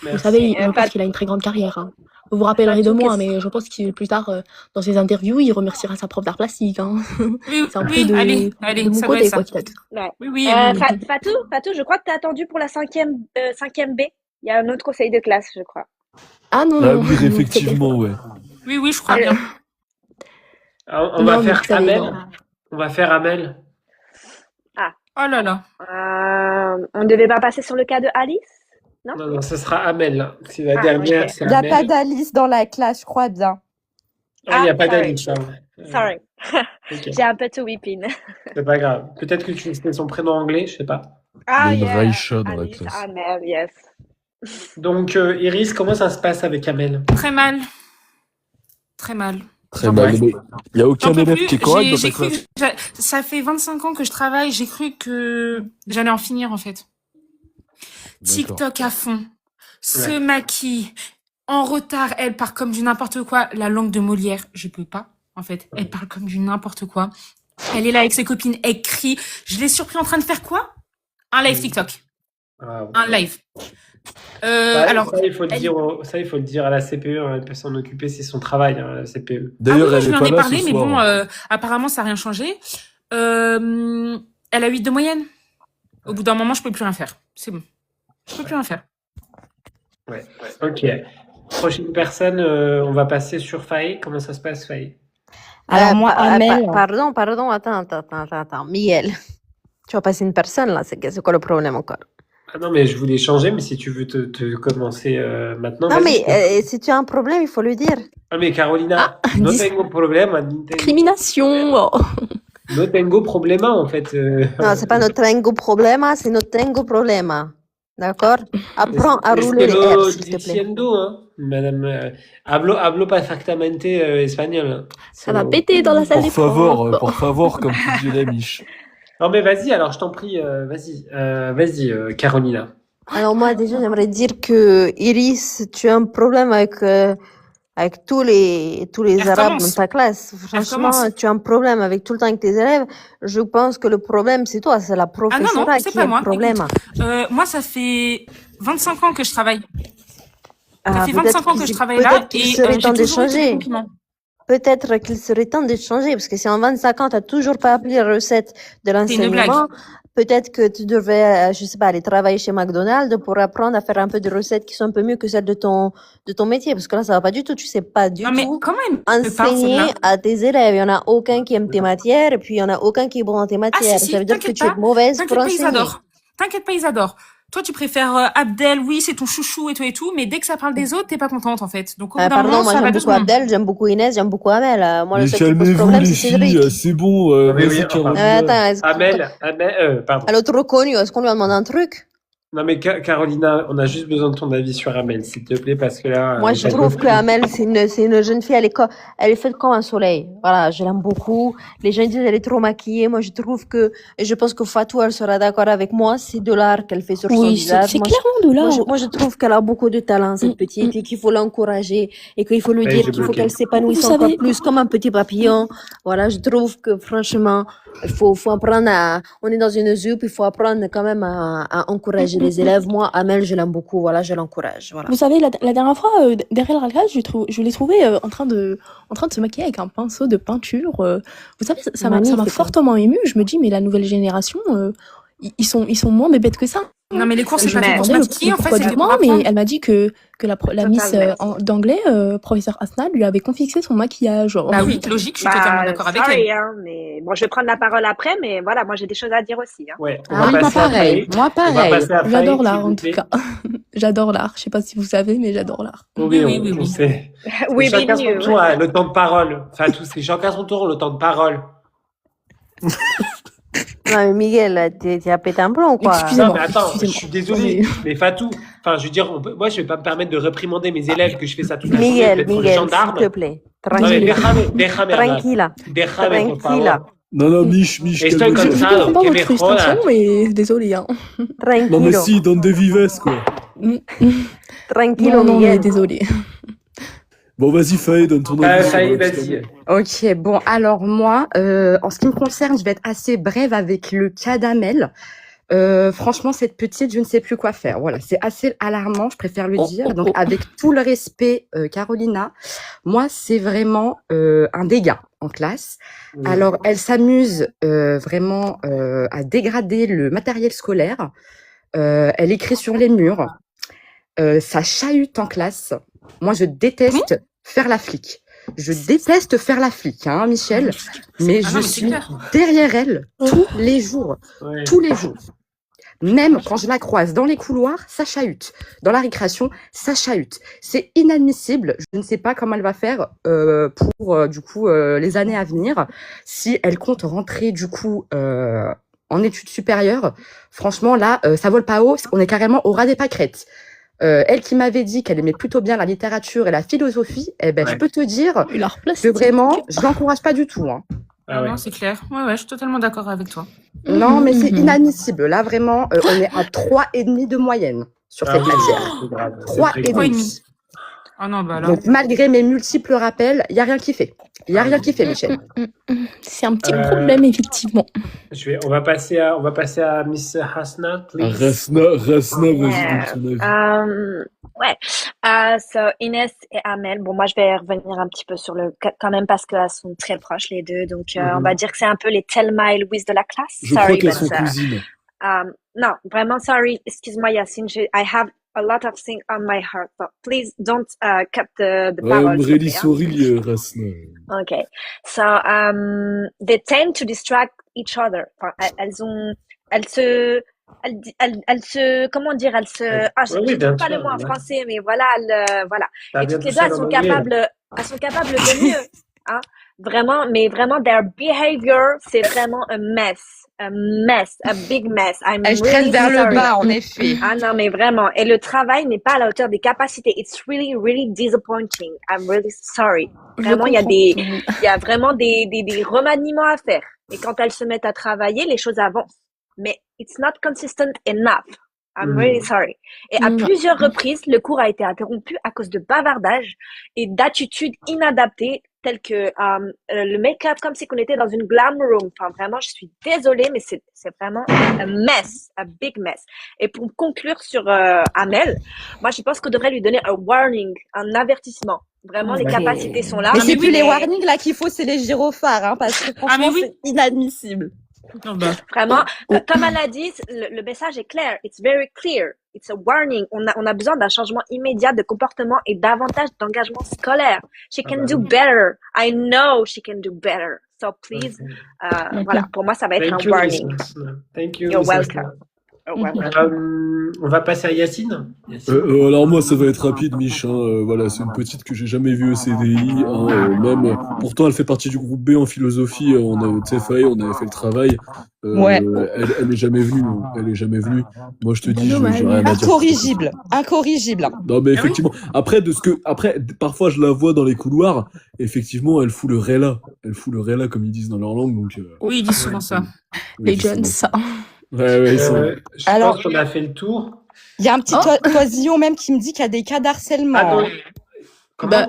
Vous Merci. savez, je pense Fat- qu'il a une très grande carrière. Hein. Vous vous rappellerez de Fatou, moi, qu'est-ce- mais je pense que plus tard, dans ses interviews, il remerciera sa prof d'art plastique. Hein. Oui, C'est un peu oui, allez, de mon ça doit côté, être ça. quoi qu'il a dit. Ouais. Oui, oui, Fatou, je crois que tu as attendu pour la cinquième B. Il y a un autre conseil de classe, je crois. Ah non, Ah non. oui, effectivement, ouais. oui, je crois Euh, bien. On va Non, mais faire vous savez, Amel. non. On va faire Amel. Oh là là. On ne devait pas passer sur le cas de Alice? Non? Non, ce sera Amel, là. C'est la Ah, dernière, ok. c'est Il n'y a pas Amel. d'Alice dans la classe, je crois bien. Ah, il n'y a pas sorry. d'Alice, là. Sorry. Ok, J'ai un peu tout whipping. c'est pas grave. Peut-être que tu sais son prénom anglais, je sais pas. Ah, Il y a une yeah. Raïcha dans la Alice, classe. Amel, yes. Donc, Iris, comment ça se passe avec Amel? Très mal. Très mal. Très J'en mal. peux Mais il n'y a aucun J'en peux élève plus. qui est correct dans J'ai ta cru classe. ça fait 25 ans que je travaille, j'ai cru que j'allais en finir en fait. D'accord. TikTok à fond, se Ouais. maquille, en retard, elle part comme du n'importe quoi. La langue de Molière, je peux pas en fait. Elle parle comme du n'importe quoi. Elle est là avec ses copines, elle crie. Je l'ai surpris en train de faire quoi? Un live TikTok. Ah, ouais. Un live. Alors, ça, il faut le elle- dire à la CPE, hein, elle peut s'en occuper, c'est son travail, hein, la CPE. D'ailleurs, oui, elle je est lui en pas ai là parlé, ce mais soir. bon, apparemment, ça n'a rien changé. Elle a 8 de moyenne. Au bout d'un moment, je peux plus rien faire. C'est bon. Je peux plus rien faire. Ouais. Ok. Prochaine personne, on va passer sur Faye. Comment ça se passe, Faye? Alors moi, Amel, Pardon, attends. Miguel, tu vas passer une personne là, c'est quoi le problème encore? Ah non, mais je voulais changer, mais si tu veux te commencer maintenant, Non, vas-y. mais si tu as un problème, il faut le dire. Ah, mais Carolina, no dis- tengo problema, ni tengo- Discrimination. Oh. no tengo problema, en fait. Non, c'est pas notre tengo problema, c'est notre tengo problema. D'accord? Apprends à rouler les Estoy R, s'il te plaît. diciendo, hein, madame. Hablo perfectamente espagnol. Hein. Ça va péter dans la salle des profs. Por favor, comme tu dirais, Mich. Non, mais vas-y, alors je t'en prie, vas-y, Carolina. Alors moi, déjà, j'aimerais dire que Iris, tu as un problème avec tous les Elle Arabes commence. dans ta classe. Franchement, commence. tu as un problème avec tout le temps avec tes élèves. Je pense que le problème, c'est toi, c'est la professeure c'est qui pas a moi. le problème. Moi, ça fait 25 ans que je travaille. Ça Ah, fait peut-être 25 ans que je qu'il- travaille là peut-être qu'il et serait j'ai temps de toujours eu des changer. compliments. Peut-être qu'il serait temps de changer, parce que si en 25 ans, tu n'as toujours pas appris les recettes de l'enseignement, peut-être que tu devrais, je sais pas, aller travailler chez McDonald's pour apprendre à faire un peu de recettes qui sont un peu mieux que celles de ton métier, parce que là, ça va pas du tout. Tu sais pas du Non, mais tout comment elle me parle, enseigner celle-là? à tes élèves. Il y en a aucun qui aime tes matières, et puis il y en a aucun qui est bon dans tes matières. si, Ça veut dire que t'inquiète tu es pas. mauvaise pour T'inquiète pas, ils enseigner. adorent. T'inquiète pas, ils adorent. Toi, tu préfères Abdel, oui, c'est ton chouchou et tout, mais dès que ça parle des autres, t'es pas contente, en fait. Donc, au bout d'un Pardon, moment, moi ça va j'aime beaucoup doucement. Abdel, j'aime beaucoup Inès, j'aime beaucoup Amel. Moi, le Mais seul qui pose calmez-vous, problème, les c'est Cédric. filles, c'est bon. Mais Vas-y, oui, enfin, Carolina. Attends, est-ce Pardon. elle est trop connue, est-ce qu'on lui a demandé un truc? Non, mais Carolina, on a juste besoin de ton avis sur Amel, s'il te plaît, parce que là. Moi, je trouve que Amel, c'est une jeune fille, elle est faite comme un soleil. Voilà, je l'aime beaucoup. Les gens disent qu'elle est trop maquillée. Moi, je trouve et je pense que Fatou, elle sera d'accord avec moi, c'est de l'art qu'elle fait sur son Oui, visage. c'est Moi, clairement de l'art. moi, je trouve qu'elle a beaucoup de talent, cette petite, et qu'il faut l'encourager, et qu'il faut lui Ouais, dire j'ai qu'il faut bloqué. qu'elle s'épanouisse Vous encore savez- plus, comme un petit papillon. Voilà, je trouve que, franchement, il faut apprendre on est dans une ZUP, il faut apprendre quand même à encourager les élèves. Moi, Amel, je l'aime beaucoup, voilà, je l'encourage, voilà. Vous savez, la dernière fois, derrière la classe, je l'ai trouvé en train de se maquiller avec un pinceau de peinture. Vous savez, ça m'a Magnifique. fortement émue. Je me dis, mais la nouvelle génération, ils sont moins bébêtes que ça. Non, mais les cours, c'est Je pas me fait pour se demandais maquiller, en fait, pourquoi c'était du pour moins, mais apprendre. elle m'a dit que la miss Totalement. d'anglais, professeur Asnad, lui avait confixé son maquillage. Bah oui, logique, je suis totalement d'accord avec sorry, elle. hein, mais bon, je vais prendre la parole après, mais voilà, moi j'ai des choses à dire aussi. Hein. Ouais, on Ah va oui, moi passer à pareil. Faye. Moi On va pareil. passer à Faye, J'adore s'il l'art, vous en tout plaît. cas. J'adore l'art. Je sais pas si vous savez, mais j'adore l'art. Oui, Oui, on oui. sait. Oui, Chacun bien son tour, hein, le temps de parole. Enfin, c'est chacun son tour, le temps de parole. Non, mais Miguel, tu as pété un plomb, quoi. Excusez-moi. Non, mais attends, je excusez-moi. suis désolé, mais Fatou, enfin, je veux dire, moi, je vais pas me permettre de réprimander mes élèves que je fais ça toute la journée, Miguel, d'être Miguel, gendarme. s'il te plaît. Non, mais Tranquille. déjame hablar. Tranquila. Déjame, por Tranquila. favor. Non, Mich, Estoy calme-toi. Je cansado, comprends que votre me frustration, jodas. mais désolé. Hein. Non, mais Tranquilo. si, donne des vives, quoi. Tranquilo, Non, mais Miguel. désolé. Bon, vas-y, Faye, donne ton avis. sur Faye, la vas-y. Ok, bon, alors moi, en ce qui me concerne, je vais être assez brève avec le cas d'Amel. Franchement, cette petite, je ne sais plus quoi faire. Voilà, c'est assez alarmant, je préfère le dire. Donc, avec tout le respect, Carolina, moi, c'est vraiment un dégât en classe. Alors, elle s'amuse vraiment à dégrader le matériel scolaire. Elle écrit sur les murs. Ça chahute en classe. Moi, je déteste faire la flic. Je déteste faire la flic, hein, Michel, mais Ah je non, mais c'est suis clair. derrière elle tous les jours. Ouais. Tous les jours. Même quand je la croise dans les couloirs, ça chahute. Dans la récréation, ça chahute. C'est inadmissible. Je ne sais pas comment elle va faire pour du coup les années à venir. Si elle compte rentrer du coup en études supérieures, franchement là, ça vole pas haut. On est carrément au ras des pâquerettes. Elle qui m'avait dit qu'elle aimait plutôt bien la littérature et la philosophie, eh ben je peux te dire Et l'art que plastique. vraiment, je l'encourage pas du tout. Hein. Ah ouais. Non, c'est clair. Ouais, je suis totalement d'accord avec toi. Non, mais c'est Mhm. inadmissible. Là, vraiment, on est à 3,5 de moyenne sur cette oui, matière. c'est grave. C'est Trois très et grave. demi. Ah non, bah là. Donc, malgré mes multiples rappels, il n'y a rien qui fait. Il n'y a rien qui fait, Michel. C'est un petit problème, effectivement. On va passer à Miss Hasna, please. Rasna, vas-y, donne ton avis. Ouais. So Inès et Amel. Bon, moi, je vais revenir un petit peu sur quand même parce qu'elles sont très proches, les deux. Donc, on va dire que c'est un peu les Thelma et Louise de la classe. Je crois Sorry, qu'elles but, sont cousines. non, vraiment, sorry. Excuse-moi, Yacine. I have a lot of things on my heart. But please don't cut the Ouais, parole. s'il te really plaît, hein. sorry, Rasna. Okay. So, they tend to distract each other. Enfin, comment dire, Oui, je bien trouve pas le sûr, mot en ouais. français, mais voilà, voilà. T'as Et bien toutes les touché deux, à l'anglais, là. elles sont capables de mieux, hein. Vraiment, mais vraiment, their behavior, c'est vraiment a big mess. I'm Elle traîne really vers le sorry. bas, en effet. Ah non, mais vraiment. Et le travail n'est pas à la hauteur des capacités. It's really, really disappointing. I'm really sorry. Vraiment, il y a vraiment des remaniements à faire. Et quand elles se mettent à travailler, les choses avancent. Mais it's not consistent enough. I'm really sorry. Et à plusieurs reprises, le cours a été interrompu à cause de bavardages et d'attitudes inadaptées telles que le make-up, comme si on était dans une glam room. Enfin, vraiment, je suis désolée, mais c'est vraiment a big mess. Et pour conclure sur Amel, moi, je pense qu'on devrait lui donner un warning, un avertissement. Vraiment, les capacités sont là. Mais Ah, c'est mais plus oui, les mais- warnings là qu'il faut, c'est les gyrophares, hein, parce que franchement, oui. c'est inadmissible. Non, bah. Vraiment, comme elle a dit, le message est clair. It's very clear. It's a warning. On a besoin d'un changement immédiat de comportement et davantage d'engagement scolaire. She can do better. I know she can do better. So please, voilà. Pour moi, ça va être Thank un you, warning. Miss Hasna. Thank you, You're Miss welcome. Hasna. You're welcome. On va passer à Yacine. Alors moi ça va être rapide, Mich. Voilà, c'est une petite que j'ai jamais vue au CDI. Même pourtant elle fait partie du groupe B en philosophie. On a au TFAE, on avait fait le travail. Ouais. Elle est jamais venue. Elle est jamais venue. Moi je te dis, j'ai rien à dire. Incorrigible. Non mais effectivement. Après parfois je la vois dans les couloirs. Effectivement, elle fout le réla. Elle fout le réla comme ils disent dans leur langue. Donc. Oui, ils disent souvent ça. Les jeunes, ça. Ouais, je Alors, pense qu'on a fait le tour. Il y a un petit oisillon même qui me dit qu'il y a des cas d'harcèlement. Attends. Comment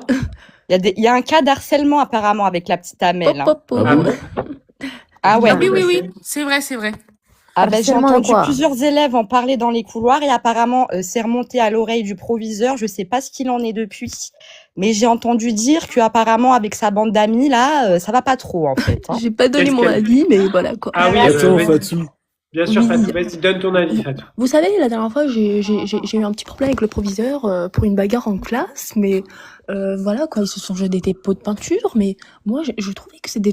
Il y a un cas d'harcèlement apparemment avec la petite Amel. Hein. Ah bon Ah ouais. Ah oui, c'est vrai. Ah ben, j'ai Harcèlement, entendu quoi. plusieurs élèves en parler dans les couloirs et apparemment c'est remonté à l'oreille du proviseur. Je sais pas ce qu'il en est depuis, mais j'ai entendu dire que apparemment avec sa bande d'amis là, ça va pas trop en fait. Hein. J'ai pas donné mon avis, mais voilà quoi. Ah oui, Attends, vas-y. Fatou. Bien sûr, Oui. Fatou, vas-y, donne ton avis, Fatou. Vous savez, la dernière fois, j'ai eu un petit problème avec le proviseur pour une bagarre en classe, mais voilà quoi, ils se sont jetés des pots de peinture, mais moi je trouvais que c'était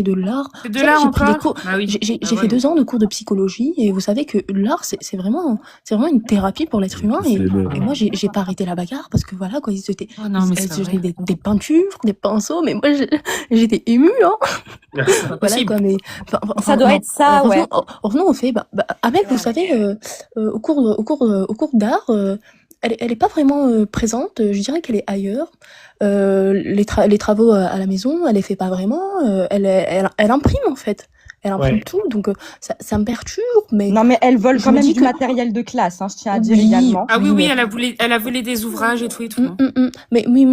de l'art. C'est de Vous savez, l'art j'ai pris des encore. cours. Bah oui. J'ai fait 2 ans de cours de psychologie et vous savez que l'art c'est vraiment une thérapie pour l'être humain et moi j'ai pas arrêté la bagarre parce que voilà quoi, ils se jetaient Oh non, mais elles c'est se pas jetaient vrai. des peintures, des pinceaux, mais moi j'étais émue hein. Voilà Possible. quoi, mais Ça doit être ça, ouais. Revenons au fait. Amel, vous savez, au cours d'art, elle est pas vraiment présente. Je dirais qu'elle est ailleurs. Les travaux à la maison, elle les fait pas vraiment. Elle imprime en fait. Elle imprime Ouais. tout, donc ça me perturbe. Mais Non mais elle vole Je quand me même dis du que- matériel de classe, hein, je tiens à dire Oui. également. Ah oui, Oui, elle a volé des ouvrages et tout et tout. Mais oui,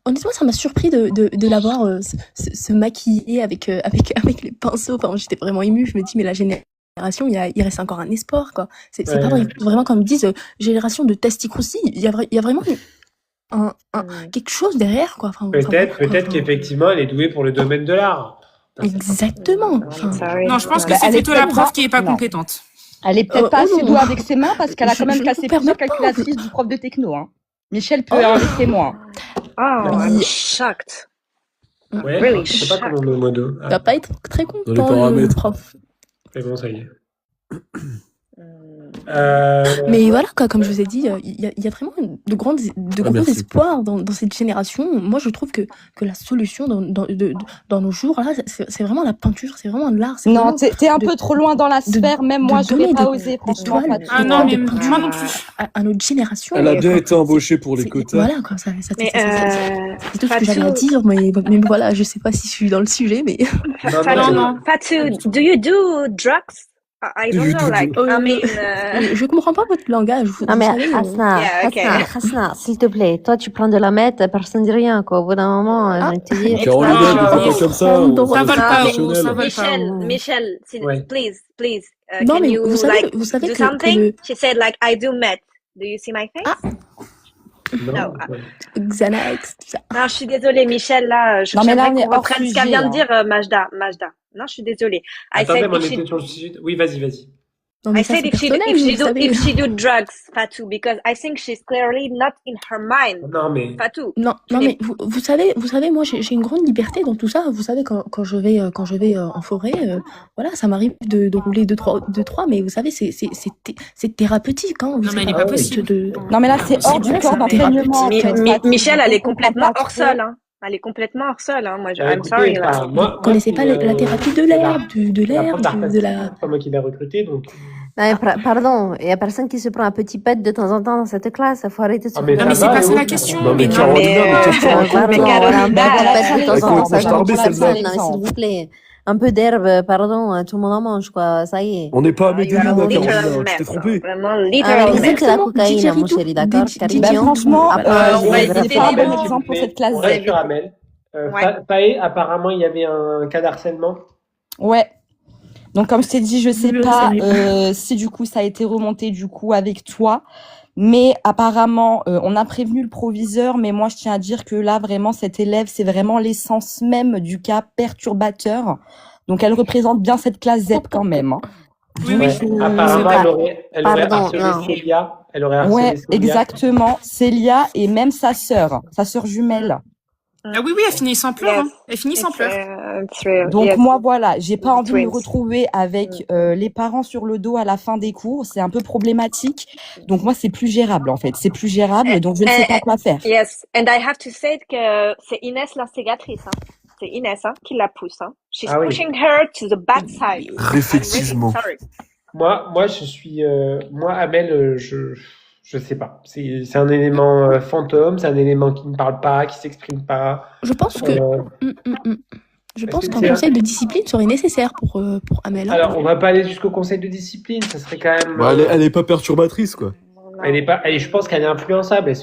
honnêtement, ça m'a surpris de la voir se maquiller avec les pinceaux. Enfin, j'étais vraiment émue. Je me dis, mais la génération, il reste encore un espoir, quoi. C'est Ouais. pas vrai, vraiment, comme ils disent, génération de testicroussi. Il y a vraiment quelque chose derrière, quoi. Enfin, Peut-être qu'effectivement, elle est douée pour le domaine de l'art. Exactement. Enfin, Sorry. Non, je pense que Bah, c'est elle est plutôt la peut-être prof pas- qui est pas non. compétente. Elle est peut-être pas oh assez non. douée avec ses mains parce qu'elle a quand même Je cassé me permets plusieurs pas. calculatrices du prof de techno. Hein. Michel peut en être témoin. Oh, I'm Oui. shocked. Ouais, Really je sais pas comment shocked. le modo. Tu vas pas être très Dans les content, le paramètres. prof. C'est bon, ça y est. Mais voilà, quoi, comme je vous ai dit, il y a vraiment de grands merci. espoirs dans cette génération. Moi, je trouve que la solution dans nos jours, là, c'est vraiment la peinture, c'est vraiment l'art. C'est Non, vraiment t'es un de- peu trop loin dans la de- sphère. Même de moi, j'aurais donner pas des osé, franchement. toiles, Fatou. Ah non, toiles mais de peinture moi non plus. à notre génération. Elle a bien Quoi. été embauchée pour les quotas. Voilà, quoi, c'est Mais tout ce que j'avais à Fatou, dire, mais voilà, je sais pas si je suis dans le sujet, mais... Non, Non, non, non. Fatou, do you do drugs? I Do don't you know, do like, I mean, Je comprends pas votre langage, vous Non mais savez... Hasna, Yeah, okay. Hasna, s'il te plaît, toi tu prends de la meth, personne dit rien quoi. Au bout d'un moment, j'ai envie de te dire. Carolina, Ah, ne fais oui. pas comme ça. On Ça reste vole pas haut, professionnel. ça vole pas Michel, haut. Michel, Ouais. please, Non, can mais you vous savez, like vous savez do que something? le She said like, I do meth. Do you see my face? Ah. non. ouais. Xanax, tout ça. Non, je suis désolée, Michel, là, Non, mais là, j'aimerais on est qu'on hors reprenne ce qu'elle vient de sujet, dire, Majda. Non, je suis désolée. I Attendez, said mais on if she, était sur le sujet. Oui, vas-y. Non, mais I ça, said c'est if she personnel, vous savez. if she do drugs, Fatou, because I think she's clearly not in her mind. Non, mais. Fatou. Non, Tu non, n'es- mais vous savez, moi, j'ai une grande liberté dans tout ça. Vous savez, quand je vais en forêt, voilà, ça m'arrive de rouler deux, trois, mais vous savez, c'est thérapeutique, hein. Non, mais elle est Ah pas ouais. possible. Non, mais là, c'est hors du Voilà, corps c'est d'enseignement, en Mi- fait, Mi- Fatou. Michel, elle Je est comprends complètement pas hors trop. sol, hein. Elle est complètement hors sol, hein. Moi, I'm Écoutez, sorry, là. enfin, Vous connaissez pas la thérapie de l'herbe, de la prof d'art l'herbe, de plastique, la... c'est pas moi qui l'ai recruté, donc. Non, mais pardon, il y a personne qui se prend un petit pet de temps en temps dans cette classe. Il faut arrêter de se Ah, mais foutre Non, mais ça c'est va, pas et ça oui. la question. Non, mais Mais non. Carolina, mais qu'est-ce que tu racontes Pardon, Mais voilà, un Carolina, petit pet de elle temps en temps, commence à ça starber, ne la celle-là. personne. Non, mais s'il vous plaît, un peu d'herbe, pardon, tout le monde en mange, quoi. Ça y est. On n'est pas à You are Medellin, a Carolina. literal Tu mess, t'es hein. trompé. Vraiment Ah, mais literal les mess. c'est la Exactement, cocaïne, mon Didgeridoo, chéri, d'accord? Didgeridoo. Caribbean. Ben, franchement, Après, on va c'est éviter c'est vrai. pas un les bon mots. exemple pour cette On classe reste Z. sur Amel. Ouais. Pae, apparemment, il y avait un cas d'harcèlement. Ouais. Donc, comme je t'ai dit, je sais Je pas sais. si du coup ça a été remonté du coup avec toi, mais apparemment on a prévenu le proviseur, mais moi je tiens à dire que là vraiment cette élève c'est vraiment l'essence même du cas perturbateur. Donc elle représente bien cette classe Z quand même. Hein. Oui, Ouais. oui. Apparemment, elle aurait Pardon, harcelé non. Célia. Elle aurait harcelé Ouais, Célia. exactement. Célia et même sa sœur jumelle. Ah oui, elle finit sans pleurs. Hein. Elle finit sans pleurs. It's real. Donc Yes. moi voilà, j'ai pas envie de me Twins. retrouver avec les parents sur le dos à la fin des cours, c'est un peu problématique. Donc moi c'est plus gérable en fait, c'est plus gérable, donc je ne sais pas quoi faire. Yes, and I have to say que c'est Inès l'instigatrice. Hein. C'est Inès qui la pousse. Hein. She's Ah oui. pushing her to the bad side. Effectivement. I'm really sorry. Moi, je suis. Moi, Amel, je sais pas. C'est un élément fantôme, c'est un élément qui ne parle pas, qui s'exprime pas. Je pense que... Euh, Je Est-ce pense que qu'un c'est- conseil de discipline serait nécessaire pour Amel. Hein. Alors, on va pas aller jusqu'au conseil de discipline, ça serait quand même. Bah, elle est pas perturbatrice, quoi. Elle est pas. Je pense qu'elle est influençable. Elle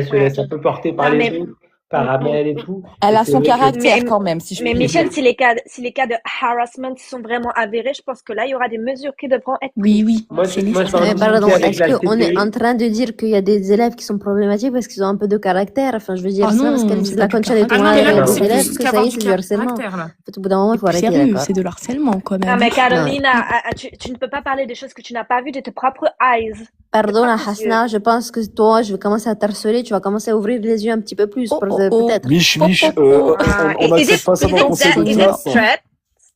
se laisse un peu porter par Non, les mais- autres, par Amel et tout. Elle Et a c'est son vrai que- caractère Mais- quand même, si je Mais puis Michel, dire. si les cas de harassment sont vraiment avérés, je pense que là, il y aura des mesures qui devront être Oui, Moi, c'est je- moi, je nécessaire. pense- Mais pardon, avec est-ce la qu'on est CPI. en train de dire qu'il y a des élèves qui sont problématiques parce qu'ils ont un peu de caractère? Enfin, je veux dire, Ah c'est pas non, parce qu'elle c'est dit pas la du concha des caractère. Ah non, mais tomates là, non, aux c'est élèves plus que ça qu'avoir y est, du c'est du harcèlement. caractère, là. En fait, au bout d'un moment, il faut Plus arrêter, sérieux, d'accord? c'est de l'harcèlement quand même. Non, mais Carolina, tu ne peux pas parler des choses que tu n'as pas vues de tes propres eyes. Pardon, pas la tes Hasna, je pense que toi, je vais commencer à t'harceler, tu vas commencer à ouvrir les yeux un petit peu plus, Oh, oh, oh. peut-être. Mich, Oh, Mich, oh, oh. on n'accepte pas ça dans le conseil de Is it classe. hein. threat?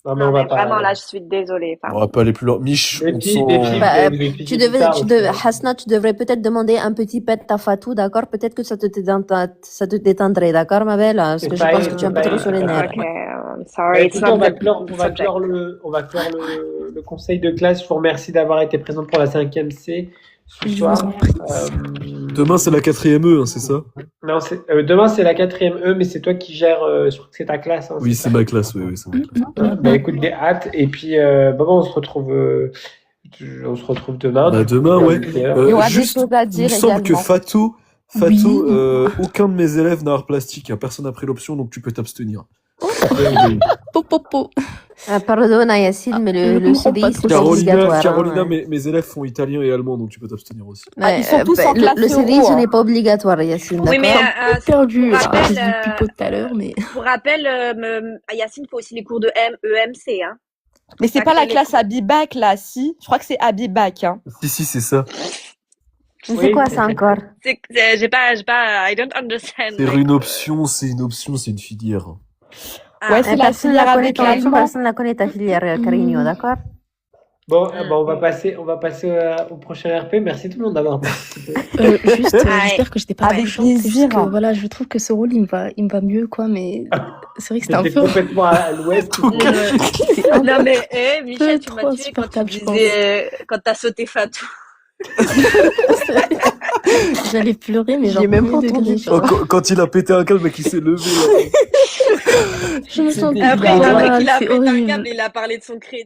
Non, mais Non, on va mais pas. vraiment, là, je suis désolée. On va pas aller plus loin. Mich, Les on filles, sent... les filles, Bah, vous expliquez tu plus devais, tard, Hasna, tu devrais peut-être demander un petit pet à Fatou, d'accord? Peut-être que ça te détendrait, d'accord, ma belle? Parce C'est que je pas pense elle, que tu es un c'est peu pas trop elle, sur les c'est pas nerfs. Ok, I'm Bah, sorry. It's écoutez, not on va the clore subject. le conseil de classe. Je vous remercie d'avoir été présente pour la 5e C ce Je soir. vous en prie. Demain, c'est la 4e E, hein, c'est ça? Non, demain c'est la 4e E, mais c'est toi qui gères. Je crois que c'est ta classe. Hein, Oui, c'est c'est ma classe, oui, c'est ma classe. Bah écoute, j'ai hâte. Et puis, on se retrouve demain. Bah, demain, ouais. Il y aura des Juste, choses à il dire me semble que également. Fatou, Oui. aucun de mes élèves n'a art plastique, hein. Personne n'a pris l'option, donc tu peux t'abstenir. Po, po, po. Pardon, Yacine, mais Je le comprends pas CDI, trop c'est ça. pas obligatoire. Carolina, hein, ouais. mes élèves font italien et allemand, donc tu peux t'abstenir aussi. Ah, ils sont tous en Le classe CDI, euro, ce hein. n'est pas obligatoire, Yacine, Oui, mais d'accord? Perdu, pour là, rappel, je dis pipo tout à l'heure, mais... pour rappel, Yacine fait aussi les cours de EMC. Hein. Mais c'est Ça pas la crée les classe cours. Abibac là, si? Je crois que c'est Abibac, hein. Si, c'est ça. C'est Oui, quoi ça encore? J'ai pas, I don't understand. C'est Like, une option, c'est une filière. Ouais, ah, c'est la Personne filière la connaît avec ton option, l'allemand. personne la connaît ta filière, Carigno, d'accord? Bon, on va passer au prochain RP. Merci tout le monde d'avoir participé. Juste, j'espère que j'étais pas Avec touchante. C'est juste plaisir. que voilà, je trouve que ce rôle il me va mieux quoi, mais c'est vrai que c'était un J'étais peu. complètement à l'ouest. C'est un non mais Michel, tu m'as trop tué quand tu insupportable, je pense. disais quand t'as sauté Fatou. J'allais pleurer, mais J'y genre ai même premier pas entendu degré, ça. genre. Quand il a pété un câble et qu'il s'est levé là. Je me sentais C'était Après, grave. il a mal, pété c'est un horrible. câble et il a parlé de son crédit.